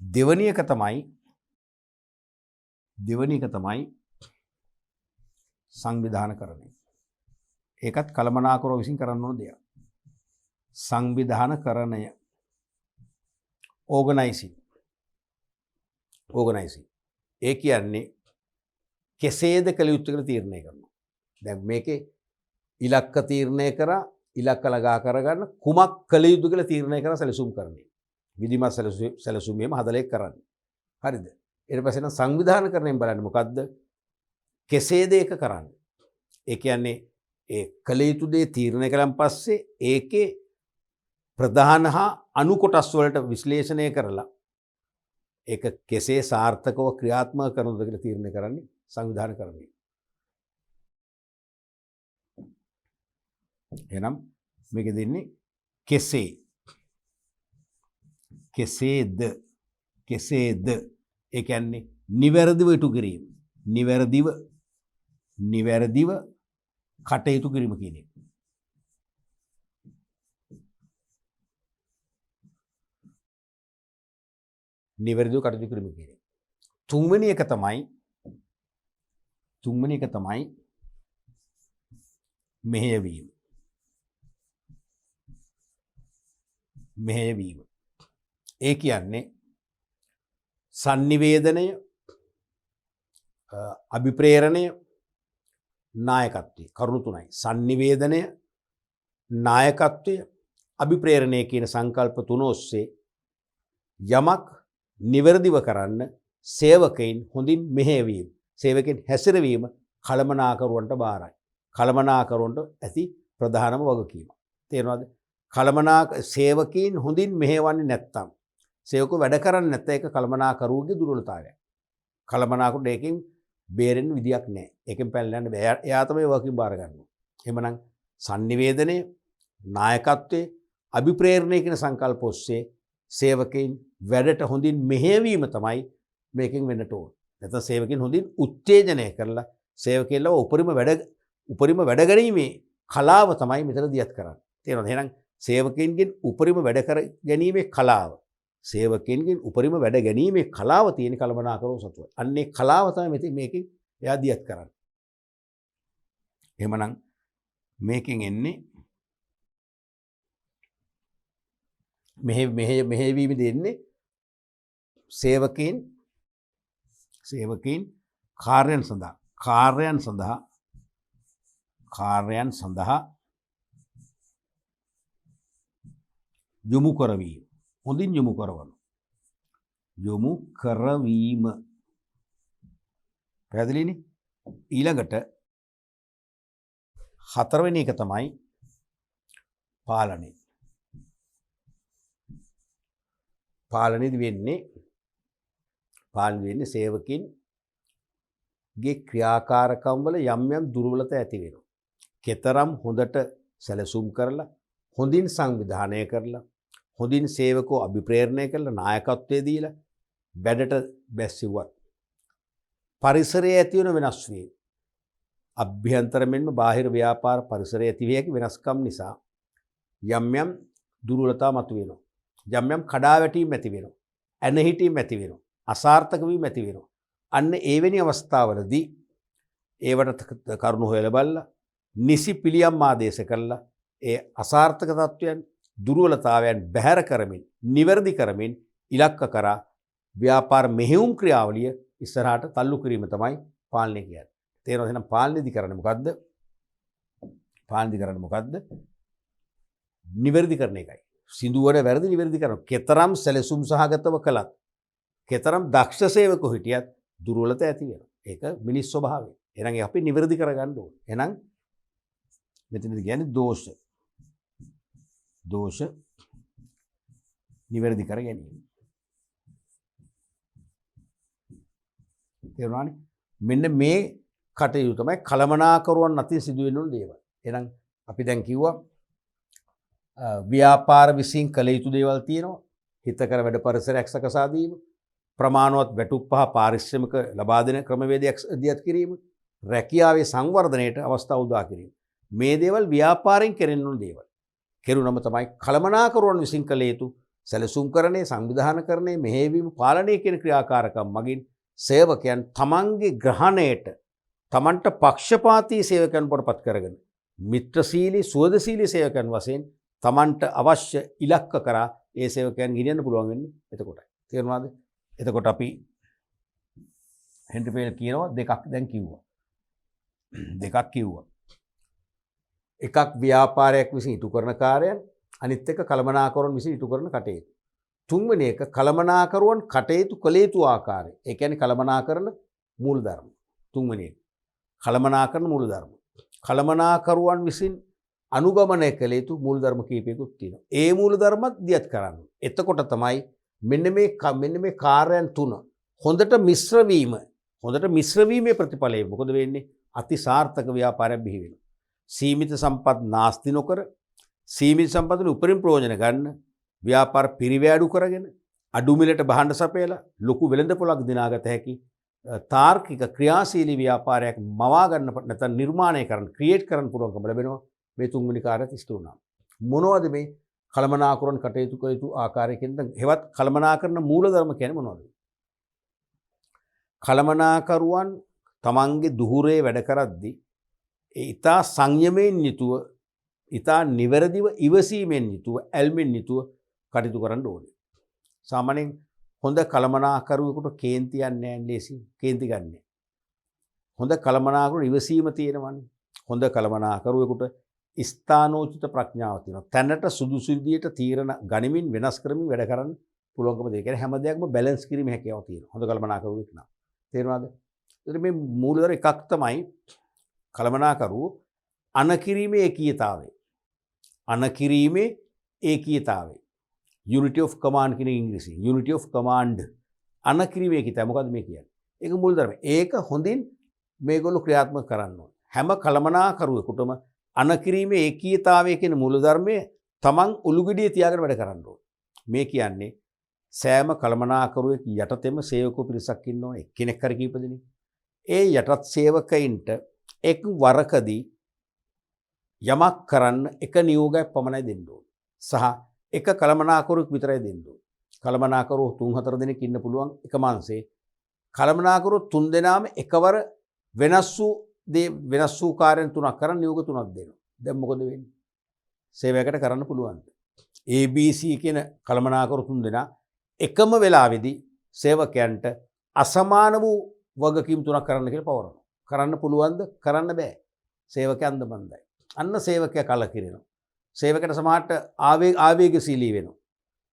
දෙවැනි එක තමයි සංවිධානකරණය. ඒකත් කළමනාකරුවෝ විසින් කරන්න ඕන දෙයක්. සංවිධානකරණය. ඕගනයිසිං. ඒ කියන්නේ කෙසේද කළ යුත්තේ කියලා තීරණය කරනවා. දැන් මේකේ ඉලක්ක තීරණය කරා ඉලක්ක ළඟා කරගන්න කුමක් කළ යුතුද කියලා තීරණය කරලා සැලසුම් කරන්නේ. විධිමත් සැලසුමේම හදලා ඒක කරන්නේ. හරිද? ඊට පස්සේ නම් සංවිධානකරණයෙන් බලන්නේ මොකද්ද? කෙසේද ඒක කරන්නේ? ඒ කියන්නේ ඒ කළ යුතු දේ තීරණය කළන් පස්සේ ඒකේ ප්‍රධාන හා අනු කොටස් වලට විශ්ලේෂණය කරලා ඒක කෙසේ සාර්ථකව ක්‍රියාත්මක කරනවද කියලා තීරණය කරන්නේ සංවිධානකරණය. එහෙනම් මේක දෙන්නේ කෙසේද ඒ කියන්නේ නිවැරදිව ඉටු කිරීම. නිවැරදිව කටයුතු කිරීම කියන එක. නිවැරදිව කටයුතු කිරීම කියන එක. තුන්වෙනි එක තමයි මෙහෙයවීම. ඒ කියන්නේ sannivedanaya, අභිප්‍රේරණය, නායකත්වය. කරුණු තුනයි. sannivedanaya, නායකත්වය, අභිප්‍රේරණය කියන සංකල්ප තුන ඔස්සේ යමක් නිවැරදිව කරන්න සේවකයින් හොඳින් මෙහෙයවීම, සේවකයන් හැසිරවීම කළමනාකරුවන්ට බාරයි. කළමනාකරුවන්ට ඇති ප්‍රධානම වගකීම. තේරෙනවද? සේවකීන් හොඳින් මෙහෙවන්නේ නැත්තම්, සේවකව වැඩ කරන්නේ නැත්නම් ඒක කළමනාකරුවගේ දුර්වලතාවයක්. කළමනාකරුවට ඒකෙන් බේරෙන්න විදියක් නැහැ. ඒකෙන් පැනලා යන්න බෑ. එයා තමයි වගකීම් බාර ගන්නවා. එහෙමනම් sannivedanaya, නායකත්වයේ, අභිප්‍රේරණය කියන සංකල්ප ඔස්සේ සේවකයන් වැඩට හොඳින් මෙහෙයවීම තමයි මේකෙන් වෙන්නට ඕන. නැත්නම් සේවකයන් හොඳින් උත්තේජනය කරලා සේවකයන්ව උපරිම වැඩ ගැනීමේ කලාව තමයි මෙතන දියත් කරන්නේ. තේරෙනවද? එහෙනම් සේවකයන්ගෙන් උපරිම වැඩ කර ගැනීමේ කලාව. සේවකයන්ගෙන් උපරිම වැඩ ගැනීමේ කලාව තියෙන කළමනාකරුවෝ සතුවයි. අන්නේ කලාව තමයි මේකෙන් එයා දියත් කරන්නේ. එහෙමනම් මේකෙන් එන්නේ මෙහෙයවීම දෙන්නේ සේවකයන් කාර්යයන් සඳහා යොමු කරවීම. හොඳින් යොමු කරවන. යොමු කරවීම. පැහැදිලිනේ? ඊළඟට හතරවෙනි එක තමයි පාලනය. පාලනයේදී වෙන්නේ සේවකින්ගේ ක්‍රියාකාරකම් වල යම් දුර්වලතා ඇති වෙනවා. කතරම් හොඳට සැලසුම් කරලා, හොඳින් සංවිධානය කරලා, හොඳින් සේවකෝ අභිප්‍රේරණය කරලා නායකත්වයේ දීලා වැඩට බැස්සුවත් පරිසරයේ ඇති වෙන වෙනස් වීම, අභ්‍යන්තර මෙන්ම බාහිර ව්‍යාපාර පරිසරයේ ඇති වී වෙනස්කම් නිසා යම් දුර්වලතා මතුවෙනවා. යම් කඩාවැටීම් ඇති වෙනවා. ඇනහිටීම් ඇති වෙනවා. අසාර්ථක වීම ඇති වෙනවා. අන්න එවැනි අවස්ථාවලදී ඒවට කරුණු හොයලා බලලා නිසි පිළියම් ආදේශ කරලා ඒ අසාර්ථක තත්වයන් දුර්වලතාවයන් බැහැර කරමින් නිවැරදි කරමින් ඉලක්ක කරා ව්‍යාපාර මෙහෙයුම් ක්‍රියාවලිය ඉස්සරහට තල්ලු කිරීම තමයි පාලනය කියන්නේ. තේරෙනවද? එහෙනම් පාලනයේදී කරන්නේ මොකද්ද? පාලනයේදී කරන්නේ මොකද්ද? නිවැරදි කරන එකයි. සිදුවන වැරදි නිවැරදි කරනවා. කතරම් සැලසුම් සහගතව කළත්, කතරම් දක්ෂ සේවකෝ හිටියත් දුර්වලතා ඇති වෙනවා. ඒක මිනිස් ස්වභාවය. එහෙනම් අපි නිවැරදි කරගන්න ඕනේ. එහෙනම් මෙතනදී කියන්නේ දෝෂ නිවැරදි කර ගැනීම. තේරුණානේ? මෙන්න මේ කටයුතු තමයි කළමනාකරුවන් අතින් සිදුවෙන දේවල්. එහෙනම් අපි දැන් කිව්වා ව්‍යාපාර විසින් කළ යුතු දේවල් තියෙනවා. හිතකර වැඩ පරිසරයක් සකසා දීම, ප්‍රමාණවත් වැටුප් පහ පාරිශ්‍රමික ලබා දෙන ක්‍රමවේදයක් ඉදිරිපත් කිරීම, රැකියාවේ සංවර්ධනයට අවස්ථා උදා කිරීම. මේ දේවල් ව්‍යාපාරයෙන් කෙරෙන්න ඕන දේවල්. කෙරුණම තමයි කළමනාකරුවන් විසින් කළ යුතු සැලසුම්කරණය, සංවිධානකරණය, මෙහෙයවීම, පාලනය කියන ක්‍රියාකාරකම් මගින් සේවකයන් තමන්ගේ ග්‍රහණයට තමන්ට පක්ෂපාතී සේවකයන් බවට පත් කරගෙන මිත්‍රශීලී සුවදශීලී සේවකයන් වශයෙන් තමන්ට අවශ්‍ය ඉලක්ක කරා ඒ සේවකයන් ගෙනියන්න පුළුවන් වෙන්නේ එතකොටයි. තේරුණාද? එතකොට අපි හෙන්රි පේල් කියනවා දෙකක් දැන් කිව්වා. එකක් ව්‍යාපාරයක් විසින් ඉටු කරන කාර්යයන්, අනිත් එක කළමනාකරුවන් විසින් ඉටු කරන කටයුතු. තුන්වෙනි එක කළමනාකරුවන් කටයුතු කළ යුතු ආකාරය. ඒ කියන්නේ කළමනාකරන මූලධර්ම. තුන්වෙනි එක කළමනාකරන මූලධර්ම. කළමනාකරුවන් විසින් අනුගමනය කළ යුතු මූලධර්ම කීපයකුත් තියෙනවා. ඒ මූලධර්මත් දියත් කරන්න. එතකොට තමයි මෙන්න මේ කාර්යයන් තුන හොඳට මිශ්‍ර වීමේ ප්‍රතිඵලය මොකද වෙන්නේ? අති සාර්ථක ව්‍යාපාරයක් බිහි වෙනවා. සීමිත සම්පත් නාස්ති නොකර, සීමිත සම්පත්වලින් උපරිම ප්‍රයෝජන ගන්න, ව්‍යාපාර පිරිවැඩු කරගෙන අඩු මිලට භාණ්ඩ සපයලා ලොකු වෙළඳපොළක් දිනාගත හැකි තාර්කික ක්‍රියාශීලී ව්‍යාපාරයක් මවා ගන්න නැත්නම් නිර්මාණය කරන්න, ක්‍රියේට් කරන්න පුළුවන්කම ලැබෙනවා මේ තුන්වෙනි කාර්යත් ඉෂ්ට වුණා. මොනවද මේ කළමනාකරුවන් කටයුතු කළ යුතු ආකාරයකින්ද? හෙවත් කළමනාකරන මූලධර්ම කියන්නේ මොනවද? කළමනාකරුවන් තමන්ගේ දුහුරේ වැඩ කරද්දී ඊතා සංයමයෙන් යුතුව, ඊතා නිවැරදිව ඉවසීමෙන් යුතුව, ඇල්මෙන් යුතුව කටයුතු කරන්න ඕනේ. සාමාන්‍යයෙන් හොඳ කළමනාකරුවෙකුට කේන්ති යන්නේ නැහැ ලේසි. කේන්ති ගන්නෑ. හොඳ කළමනාකරු ඉවසීම තියෙනවනේ. හොඳ කළමනාකරුවෙකුට ස්ථානෝචිත ප්‍රඥාව තියෙනවා. තැනට සුදුසු විදියට තීරණ ගනිමින් වෙනස් කරමින් වැඩ කරන්න පුළුවන්කම දෙක. කියන්නේ හැම දෙයක්ම බැලන්ස් කිරීමේ හැකියාව තියෙනවා. හොඳ කළමනාකරුවෙක් නම්. තේරුණාද? ඒත් මේ මූලධර්ම එකක් තමයි කළමනාකරුවෝ අනකිරීමේ ඒකීයතාවය. Unity of command කියන ඉංග්‍රීසි. Unity of command. අනකිරීමේ ඒකීයතාවය. මොකද්ද මේ කියන්නේ? ඒක මූලධර්ම. ඒක හොඳින් මේගොල්ලෝ ක්‍රියාත්මක කරන්න ඕනේ. හැම කළමනාකරුවෙකුටම අනකිරීමේ ඒකීයතාවය කියන මූලධර්මයේ තමන් උළුගඩිය තියාගෙන වැඩ කරන්න ඕනේ. මේ කියන්නේ සෑම කළමනාකරුවෙක් යටතේම සේවකෝ පිරිසක් ඉන්න ඕනේ. එක්කෙනෙක් හරි කීප දෙනෙක්. ඒ යටත් සේවකයින්ට එක් වරකදී යමක් කරන්න එක නියෝගයක් පමණයි දෙන්න ඕනේ. සහ එක කළමනාකරුවෙක් විතරයි දෙන්න ඕනේ. කළමනාකරුවෝ 3-4 දෙනෙක් ඉන්න පුළුවන් එකම අංශේ. කළමනාකරුවෝ 3 දෙනාම එකවර වෙනස් වූ කාර්යයන් 3ක් කරන් නියෝග 3ක් දෙනවා. දැන් මොකද වෙන්නේ? සේවයකට කරන්න පුළුවන්ද? ABC කියන කළමනාකරු 3 දෙනා එකම වෙලාවේදී සේවකයන්ට අසමාන වූ වගකීම් 3ක් කරන්න කියලා පවරනවා. කරන්න පුළුවන්ද? කරන්න බෑ. සේවකයන් අන්දමන්දයි. අන්න සේවකයා කලකිරෙනවා. සේවකයට සමහරට ආවේගශීලී වෙනවා.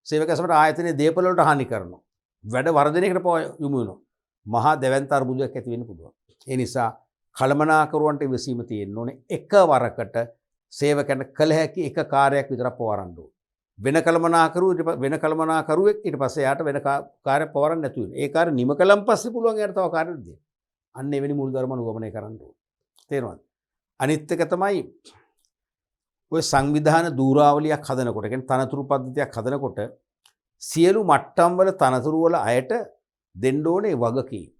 සේවකයා සමහරට ආයතනයේ දේපල වලට හානි කරනවා. වැඩ වර්ධනයකට යොමු වෙනවා. මහා දැවැන්ත අර්බුදයක් ඇති වෙන්න පුළුවන්. ඒ නිසා කළමනාකරුවන්ට ඉවසීම තියෙන්න ඕනේ. එකවරකට සේවකයන්ට කළ හැකි එක කාර්යයක් විතරක් පවරන්න ඕනේ. වෙන කළමනාකරුවෙක් ඊට පස්සේ යාට වෙන කාර්යයක් පවරන්න නැතු වෙනවා. ඒ කාර්ය නිම කළන් පස්සේ පුළුවන් යාට තව කාර්යයක් දෙන්න. අන්න එවැනි මූලධර්ම අනුගමනය කරන්න ඕනේ. තේරුණාද? අනිත් එක තමයි ඔය සංවිධාන දූරාවලියක් හදනකොට, කියන්නේ තනතුරු පද්ධතියක් හදනකොට සියලු මට්ටම් වල තනතුරු වල අයට දෙන්න ඕනේ වගකීම්.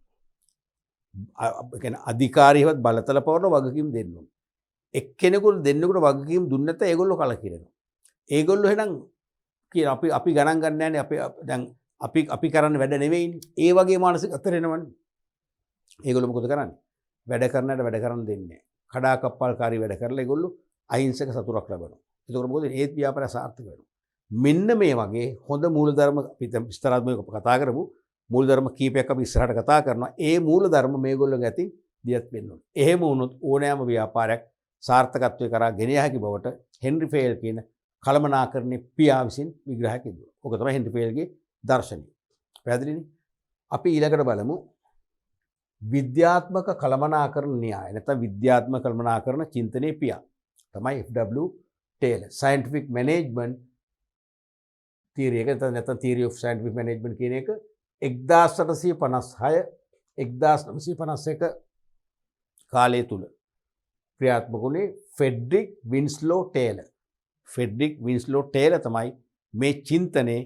කියන්නේ අධිකාරීවත් බලතල පවරන වගකීම් දෙන්න ඕනේ. එක්කෙනෙකුට දෙන්නෙකුට වගකීම් දුන්නේ නැත්නම් ඒගොල්ලෝ කලකිරෙනවා. ඒගොල්ලෝ එහෙනම් කියන අපි ගණන් ගන්න නැහැ නේ දැන් අපි කරන්න වැඩ නෙවෙයිනේ. ඒ වගේ මානසිකත්වයට එනවනේ. ඒගොල්ලෝ මොකද කරන්නේ? වැඩ කරන්නට වැඩ කරන්න දෙන්නේ නැහැ. කඩාකප්පල්කාරී වැඩ කරලා ඒගොල්ලෝ අහිංසක සතුරක් ලබනවා. ඒකෝර මොකද ඒත් ව්‍යාපාරය සාර්ථක වෙනවා. මෙන්න මේ වගේ හොඳ මූලධර්ම අපි දැන් විස්තරාත්මකව කතා කරමු. මූලධර්ම කීපයක් අපි ඉස්සරහට කතා කරනවා. ඒ මූලධර්ම මේගොල්ලෝ ඇති දියත් වෙන්න ඕනේ. එහෙම වුණොත් ඕනෑම ව්‍යාපාරයක් සාර්ථකත්වයේ කරා ගෙන යා හැකි බවට හෙන්රි ෆේල් කියන කළමනාකරණයේ පියා විසින් විග්‍රහයක් ඉදුවා. ඔක තමයි හෙන්රි ෆේල්ගේ දර්ශනය. පැහැදිලිනේ? අපි ඊළඟට බලමු විද්‍යාත්මක කළමනාකරණ න්‍යාය. නැත්නම් විද්‍යාත්මක කළමනාකරණ චින්තනයේ පියා තමයි F.W. Taylor. scientific management theory එක නැත්නම් theory of scientific management කියන එක 1856 1951 කාලය තුල ක්‍රියාත්මක වුණේ ෆෙඩරික් වින්ස්ලෝ ටේලර්. ෆෙඩරික් වින්ස්ලෝ ටේලර් තමයි මේ චින්තනයේ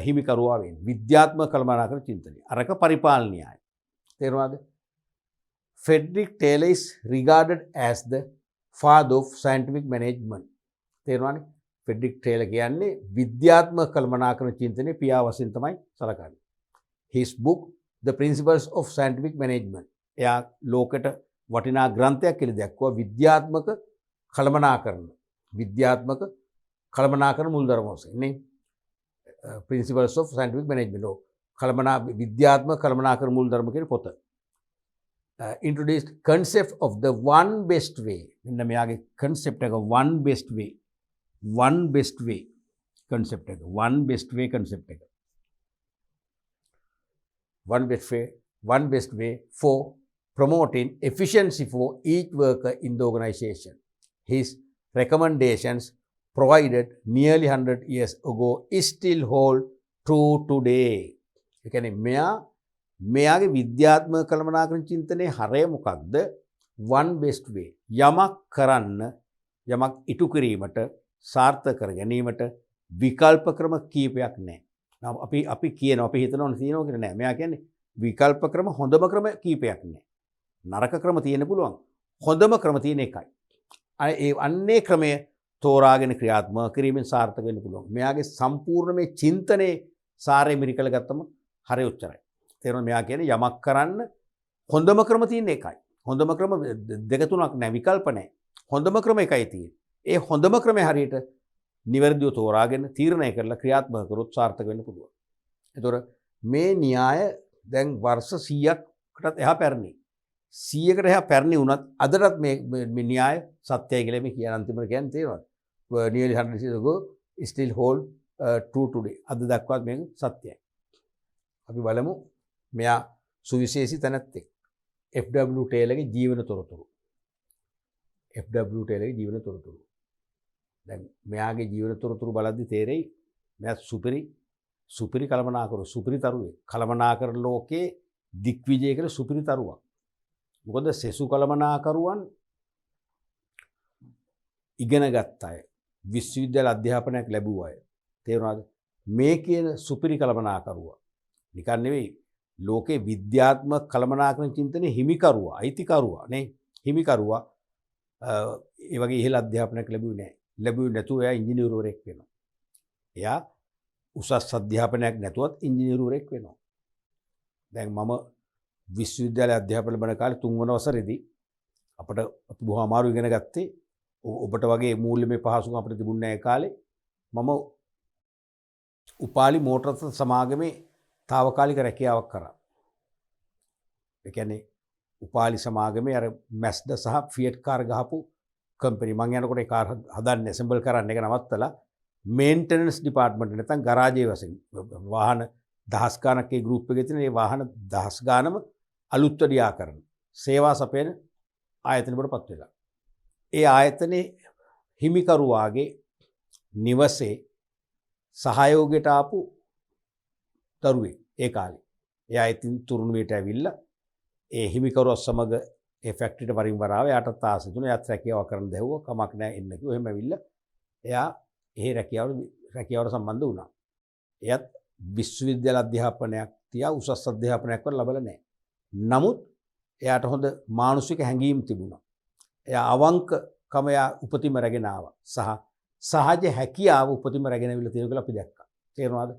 හිමිකරුවා වෙන්නේ. විද්‍යාත්මක කළමනාකරණ චින්තනය. අරක පරිපාලන න්‍යාය. තේරුණාද? Frederick Taylor is regarded as the father of scientific management. තේරුණානේ? ෆෙඩරික් ටේලර් කියන්නේ විද්‍යාත්මක කළමනාකරණ චින්තනයේ පියා වශයෙන් තමයි සලකන්නේ. His book The Principles of Scientific Management. එයා ලෝකෙට වටිනා ග්‍රන්ථයක් කියලා දැක්වුවා විද්‍යාත්මක කළමනාකරණ. විද්‍යාත්මක කළමනාකරණ මුල්ධර්ම වශයෙන් නේ. Principles of Scientific Management. විද්‍යාත්මක කළමනාකරණ මුල්ධර්ම කියන පොත. Introduced concept of the one best way. මෙන්න මෙයාගේ concept එක one best way. one best way concept එක. one best way concept එක. one best way for promoting efficiency for each worker in the organization. His recommendations provided nearly 100 years ago is still hold true today. ඒ කියන්නේ මෙයාගේ විද්‍යාත්මක කළමනාකරණ චින්තනයේ හරය මොකක්ද? one best way. යමක් කරන්න, යමක් ඉටු කිරීමට, සාර්ථක කර ගැනීමට විකල්ප ක්‍රම කීපයක් නැහැ. අපි කියනවා අපි හිතනවා තියෙනවා කියලා නෑ. මෙයා කියන්නේ විකල්ප ක්‍රම හොඳම ක්‍රම කීපයක් නෑ. නරක ක්‍රම තියෙන්න පුළුවන්. හොඳම ක්‍රම තියෙන එකයි. අන්නේ ක්‍රමය තෝරාගෙන ක්‍රියාත්මක කිරීමෙන් සාර්ථක වෙන්න පුළුවන්. මෙයාගේ සම්පූර්ණ මේ චින්තනයේ සාරය මිරිකල ගත්තම හරි උච්චරයි. තේරුණා? මෙයා කියන්නේ යමක් කරන්න හොඳම ක්‍රම තියෙන එකයි. හොඳම ක්‍රම දෙක තුනක් නෑ, විකල්ප නෑ. හොඳම ක්‍රම එකයි තියෙන්නේ. ඒ හොඳම ක්‍රමය හරියට නිවැරදිව තෝරාගෙන තීරණය කරලා ක්‍රියාත්මක කරොත් සාර්ථක වෙන්න පුළුවන්. ඒතොර මේ න්‍යාය දැන් වර්ෂ 100කට එහා පැරණි. 100කට එහා පැරණි වුණත් අදටත් මේ න්‍යාය සත්‍යයි කියලා මේ කියන අන්තිමට කියන්නේ තේරෙනවද? nearly 100 years ago still hold true today. අද දක්වාත් මේක සත්‍යයි. අපි බලමු මෙයා සුවිශේෂී තැනැත්තෙක්. F.W. ටේලර්ගේ ජීවන තොරතුරු. F.W. ටේලර්ගේ ජීවන තොරතුරු. දැන් මෙයාගේ ජීවන තොරතුරු බලද්දි තේරෙයි මෙයා සුපිරි කළමනාකරු, සුපිරි තරුවෙක්. කළමනාකරණ ලෝකේ දික්විජය කළ සුපිරි තරුවක්. මොකද සෙසු කළමනාකරුවන් ඉගෙන ගත්ත අය, විශ්වවිද්‍යාල අධ්‍යාපනයක් ලැබුව අය. තේරුණාද? මේ කියන සුපිරි කළමනාකරුවා නිකන් නෙවෙයි, ලෝකේ විද්‍යාත්මක කළමනාකරණ චින්තනයේ හිමිකරුවා, අයිතිකරුවා නේ. හිමිකරුවා ඒ වගේ ඉහළ අධ්‍යාපනයක් ලැබුවේ නැහැ. ලැබුවේ නැතුව එයා ඉංජිනේරුවරයෙක් වෙනවා. එයා උසස් අධ්‍යාපනයක් නැතුවත් ඉංජිනේරුවරයෙක් වෙනවා. දැන් මම විශ්වවිද්‍යාල අධ්‍යාපන ලැබෙන කාලේ 3 වන වසරේදී අපිට අපි බොහොම අමාරු ඉගෙන ගත්තේ. ඔබට වගේ මූල්‍යමය පහසුකම් අපිට තිබුණේ නැහැ ඒ කාලේ. මම උපාලි මෝටර් සමාගමේ తాවකාලික රැකියාවක් කරා. ඒ කියන්නේ උපාලි සමාගමේ අර මැස්ඩ සහ ෆියට් කාර් ගහපු කම්පැනි. මම යනකොට ඒ කාර් හදන්න ඇසෙම්බල් කරන්න එක නවත්තලා මේන්ටනන්ස් ඩිපාර්ට්මන්ට් නැත්නම් ගරාජයේ වශයෙන් වාහන දහස් ගාණක් ඒ ගෲප් එකේ තියෙන ඒ වාහන දහස් ගාණම අලුත් වැඩියා කරන. සේවා සපයන ආයතන බවට පත් වෙලා. ඒ ආයතනයේ හිමිකරුවාගේ නිවසේ සහයෝගයට ආපු දරුවෙක් ඒ කාලේ. එයා ඉතින් තුරුණුවේට ඇවිල්ලා ඒ හිමිකරුවා සමග ඒ ෆැක්ටරියට වරින් වර ආවා. එයාට තාසි දුන්නා. එයාත් රැකියාව කරන්න දැවුවා. කමක් නැහැ එන්න කිව්වා. එහෙම ඇවිල්ලා එයා ඒ රැකියාවට සම්බන්ධ වුණා. එයත් විශ්වවිද්‍යාල අධ්‍යාපනයක් තියා උසස් අධ්‍යාපනයක් වල ලබලා නැහැ. නමුත් එයාට හොඳ මානසික හැඟීම් තිබුණා. එයා අවංකකම එයා උපතින්ම රැගෙන ආවා. සහජ හැකියාව උපතින්ම රැගෙන අවිල්ලා තියෙනවා කියලා අපි දැක්කා. තේරුණාද?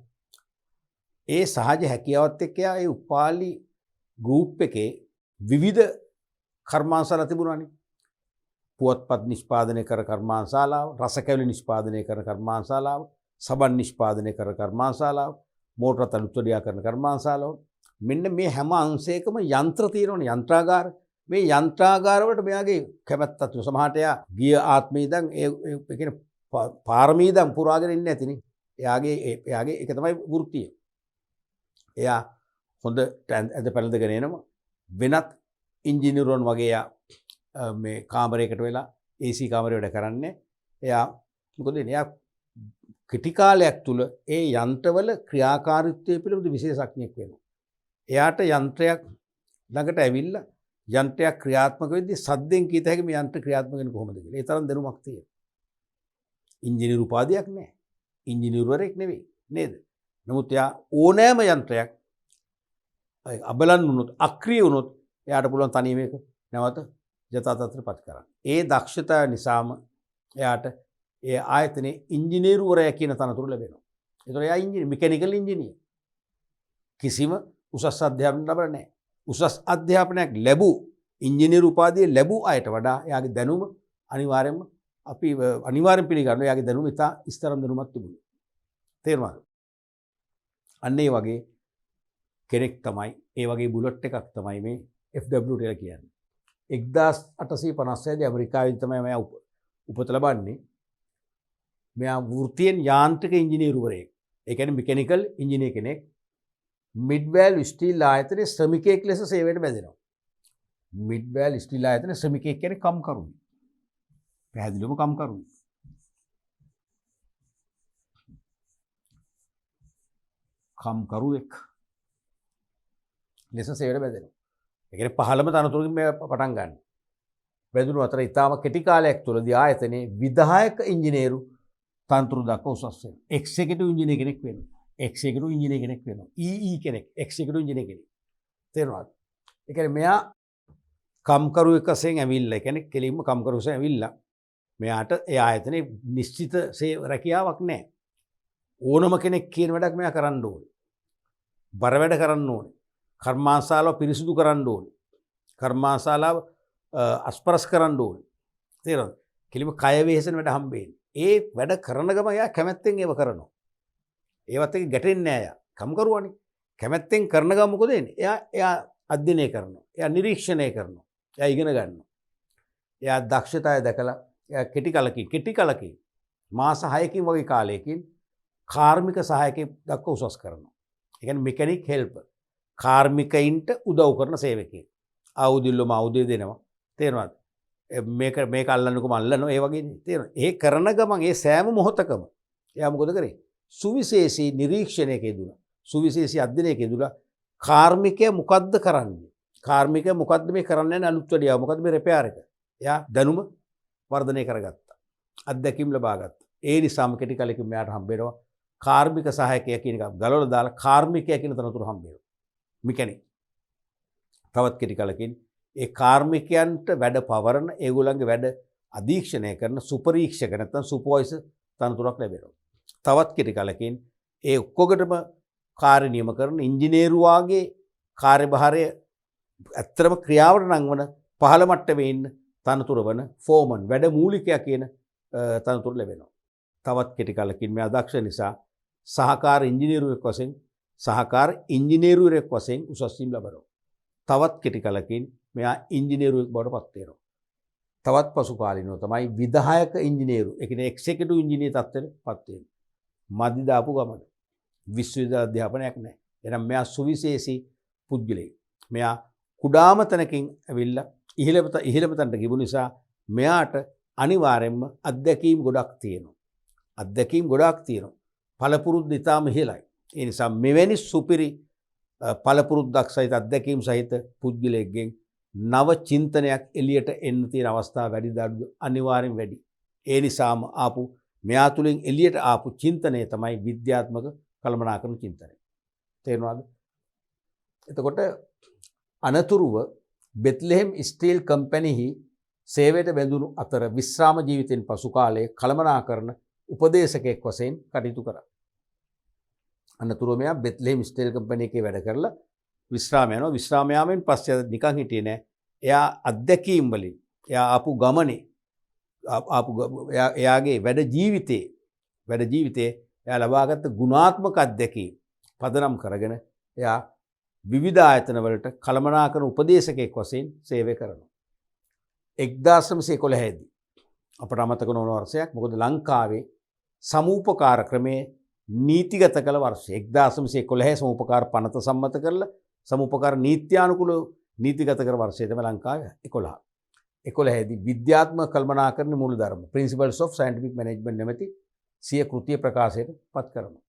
ඒ සහජ හැකියාවත් එක්ක එයා ඒ උපාලි ගෲප් එකේ විවිධ කර්මාන්තශාලා තිබුණානේ. පුවත්පත් නිෂ්පාදනය කර කර්මාන්තශාලාව, රසකැවිලි නිෂ්පාදනය කර කර්මාන්තශාලාව, සබන් නිෂ්පාදනය කර කර්මාන්තශාලාව, මෝටර තලුත්වඩියා කරන කර්මාන්තශාලාව. මෙන්න මේ හැම අංශයකම යන්ත්‍ර තියෙනවනේ, යන්ත්‍රාගාර. මේ යන්ත්‍රාගාර වලට මෙයාගේ කැමැත්තක් තිබුණා. සමහරට එයා ගිය ආත්මේ ඉඳන් ඒ කියන්නේ පාරමී ඉඳන් පුරාගෙන ඉන්නේ නැතිනේ. එයාගේ ඒක තමයි වෘත්තිය. එයා හොඳ ඇඳ පැළඳගෙන එනවා. වෙනත් ඉංජිනේරුවන් වගේ එයා මේ කාමරයකට වෙලා AC කාමරේ වැඩ කරන්නේ. එයා මොකද වෙන්නේ? එයා කෙටි කාලයක් තුල ඒ යන්ත්‍රවල ක්‍රියාකාරීත්වය පිළිබඳ විශේෂඥයෙක් වෙනවා. එයාට යන්ත්‍රයක් ළඟට ඇවිල්ලා යන්ත්‍රයක් ක්‍රියාත්මක වෙද්දී සද්දෙන් කීත හැකි මේ යන්ත්‍ර ක්‍රියාත්මක වෙන්නේ කොහොමද කියලා. ඒ තරම් දැනුමක් තියෙනවා. ඉංජිනේරු උපාධියක් නැහැ. ඉංජිනේරුවරයෙක් නෙවෙයි නේද? නමුත් එයා ඕනෑම යන්ත්‍රයක් අබලන් වුණොත් අක්‍රිය වුණොත් එයාට පුළුවන් තනියම ඒක නැවත යථාර්ථයටපත් කරන්න. ඒ දක්ෂතාවය නිසාම එයාට ඒ ආයතනයේ ඉංජිනේරුවරයා කියන තනතුර ලැබෙනවා. ඒතකොට එයා මෙකැනිකල් ඉංජිනේර. කිසිම උසස් අධ්‍යාපනයක් ලැබලා නැහැ. උසස් අධ්‍යාපනයක් ලැබූ ඉංජිනේරු උපාධිය ලැබූ අයට වඩා එයාගේ දැනුම අනිවාර්යෙන් පිළිගන්නවා. එයාගේ දැනුම ඉතා ඉස්තරම් දැනුමක් තිබුණා. තේරුණාද? අන්න ඒ වගේ කෙනෙක් තමයි, ඒ වගේ බුලට් එකක් තමයි මේ FW ටෙල කියන්නේ. 1856 දී ඇමරිකාවෙන් තමයි මෙයා උපත ලබන්නේ. මෙයා වෘත්තියෙන් යාන්ත්‍රික ඉංජිනේරුවරයෙක්. ඒ කියන්නේ මෙකැනිකල් ඉංජිනේර කෙනෙක්. මිඩ්වැල් ස්ටීල් ආයතනයේ ශ්‍රමිකයෙක් ලෙස සේවයට බැඳෙනවා. මිඩ්වැල් ස්ටීල් ආයතනයේ ශ්‍රමිකයෙක් කියන්නේ කම්කරුවෙක්. පැහැදිලිවම කම්කරුවෙක්. කම්කරුවෙක් ලෙස සේවයට බැඳෙනවා. ඒ කියන්නේ පහළම තනතුරකින් මේ පටන් ගන්න. බැඳුණු අතර ඉතාම කෙටි කාලයක් තුළදී ආයතනයේ විධායක ඉංජිනේරු තනතුරු දක්වා උසස් වෙනවා. එක්සිකියුටිව් ඉංජිනේර කෙනෙක් වෙනවා. එක්සිකියුටිව් ඉංජිනේර කෙනෙක් වෙනවා. EE කෙනෙක්, එක්සිකියුටිව් ඉංජිනේර කෙනෙක්. තේරුණාද? ඒ කියන්නේ මෙයා කම්කරුවෙක් වශයෙන් ඇවිල්ලා, ඒ කියන්නේ කෙලින්ම කම්කරුවෙක් වශයෙන් ඇවිල්ලා මෙයාට ඒ ආයතනයේ නිශ්චිත රැකියාවක් නැහැ. ඕනම කෙනෙක් කියන වැඩක් මෙයා කරන්න ඕනේ. බර වැඩ කරන්න ඕනේ. කර්මාන්තශාලාව පිරිසිදු කරන්න ඕනේ. කර්මාන්තශාලාව අස්පරස් කරන්න ඕනේ. තේරෙනවද? කෙලිම කය වෙහෙසන වැඩ හම්බෙන්නේ. ඒ වැඩ කරන ගම එයා කැමැත්තෙන් ඒව කරනවා. ඒවත් එක ගැටෙන්නේ නැහැ එයා. කම්කරුවානේ. කැමැත්තෙන් කරන ගම මොකද වෙන්නේ? එයා අධ්‍යයනය කරනවා. එයා නිරීක්ෂණය කරනවා. එයා ඉගෙන ගන්නවා. එයා දක්ෂතාවය දැකලා එයා කෙටි කලකින් මාස 6කින් වගේ කාලයකින් කාර්මික සහායකයෙක් දක්වා උසස් කරනවා. ඒ කියන්නේ මෙකැනික් හෙල්පර්. කාර්මිකයින්ට උදව් කරන සේවකයෙක්. ආයුධිල්ලම ආයුධය දෙනවා. තේරෙනවද? මේක අල්ලන්නකොම අල්ලනවා. ඒ වගේ තේරෙනවද? ඒ කරන ගමන් ඒ සෑම මොහොතකම එයා මොකද කරේ? සුවිශේෂී නිරීක්ෂණයක යෙදුණා. සුවිශේෂී අධ්‍යයනයක යෙදුණා. කාර්මිකයා මොකද්ද කරන්නේ? කාර්මිකයා මොකද්ද මේ කරන්නේ? අලුත් වැඩියා මොකද්ද මේ රිපෙයාර් එක? එයා දැනුම වර්ධනය කරගත්තා. අත්දැකීම් ලබා ගත්තා. ඒ නිසාම කෙටි කාලෙකින් මෙයාට හම්බ වෙනවා කාර්මික සහායකයා කියන එක ගලවලා දාලා කාර්මිකයා කියන තනතුර හම්බ වෙනවා. මෙකැනික්. තවත් කෙටි කාලෙකින් ඒ කාර්මිකයන්ට වැඩ පවරන, ඒගොල්ලන්ගේ වැඩ අධීක්ෂණය කරන සුපරීක්ෂක නැත්නම් සුපර්වයිසර් තනතුරක් ලැබෙනවා. තවත් කෙටි කාලෙකින් ඒ ඔක්කොගටම කාර්ය නියම කරන ඉංජිනේරුවාගේ කාර්යභාරය ඇත්තටම ක්‍රියාවට නංවන පහළ මට්ටමේ ඉන්න තනතුර වන ෆෝමන් වැඩ මූලිකයා කියන තනතුර ලැබෙනවා. තවත් කෙටි කාලෙකින් මෙයා දක්ෂ නිසා සහකාර ඉංජිනේරුවෙක් වශයෙන් උසස් වීම ලබනවා. තවත් කෙටි කාලෙකින් මෙයා ඉංජිනේරුවෙක් බවට පත් වෙනවා. තවත් පසු කාලිනව තමයි විධායක ඉංජිනේරු, ඒ කියන්නේ එක්සිකියුටිව් ඉංජිනේර තත්ත්වයට පත් වෙනවා. මදි දාපු ගමන. විශ්වවිද්‍යාල අධ්‍යාපනයක් නැහැ. එහෙනම් මෙයා සුවිශේෂී පුද්ගලයෙක්. මෙයා කුඩාම තැනකින් ඇවිල්ලා ඉහළම තැනට ගිහුණු නිසා මෙයාට අනිවාර්යෙන්ම අත්දැකීම් ගොඩක් තියෙනවා. අත්දැකීම් ගොඩක් තියෙනවා. පළපුරුද්ද ඉතාම ඉහළයි. ඒ නිසා මෙවැනි සුපිරි පළපුරුද්දක් සහිත අත්දැකීම් සහිත පුද්ගලයෙක්ගෙන් නව චින්තනයක් එළියට එන්න තියෙන අවස්ථා වැඩි දඩු අනිවාර්යෙන් වැඩි. ඒ නිසාම ආපු මෙයා තුලින් එළියට ආපු චින්තනය තමයි විද්‍යාත්මක කළමනාකරන චින්තනය. තේරුණාද? එතකොට අනතුරුව බෙත්ලෙහෙම් ස්ටීල් කම්පැනිහි සේවයට බැඳුණු අතර විශ්‍රාම ජීවිතෙන් පසු කාලයේ කළමනාකරන උපදේශකයෙක් වශයෙන් කටයුතු කරා. අනතුරුව මෙයා බෙත්ලෙහෙම් ස්ටීල් කම්පැනි එකේ වැඩ කරලා විශ්‍රාම යනවා. විශ්‍රාම යාමෙන් පස්සේ නිකන් හිටියේ නෑ. එයා අත්දැකීම් වලින් එයා ආපු ගමනේ එයාගේ වැඩ ජීවිතේ එයා ලබාගත් ගුණාත්මක අත්දැකීම් පදනම් කරගෙන එයා විවිධ ආයතන වලට කළමනාකරන උපදේශකයෙක් වශයෙන් සේවය කරනවා. 1911 දී අපට අමතක නොවන වර්ෂයක්. මොකද ලංකාවේ සමූපකාර ක්‍රමයේ නීතිගත කළ වර්ෂය 1911 සමූපකාර පනත සම්මත කරලා සමූපකාර නීත්‍යානුකූලව නීතිගත කර වර්ෂය තමයි ලංකාවේ 11. 11 දී විද්‍යාත්මක කළමනාකරන මූලධර්ම Principles of Scientific Management නැමැති සිය කෘතිය ප්‍රකාශයට පත් කරනවා.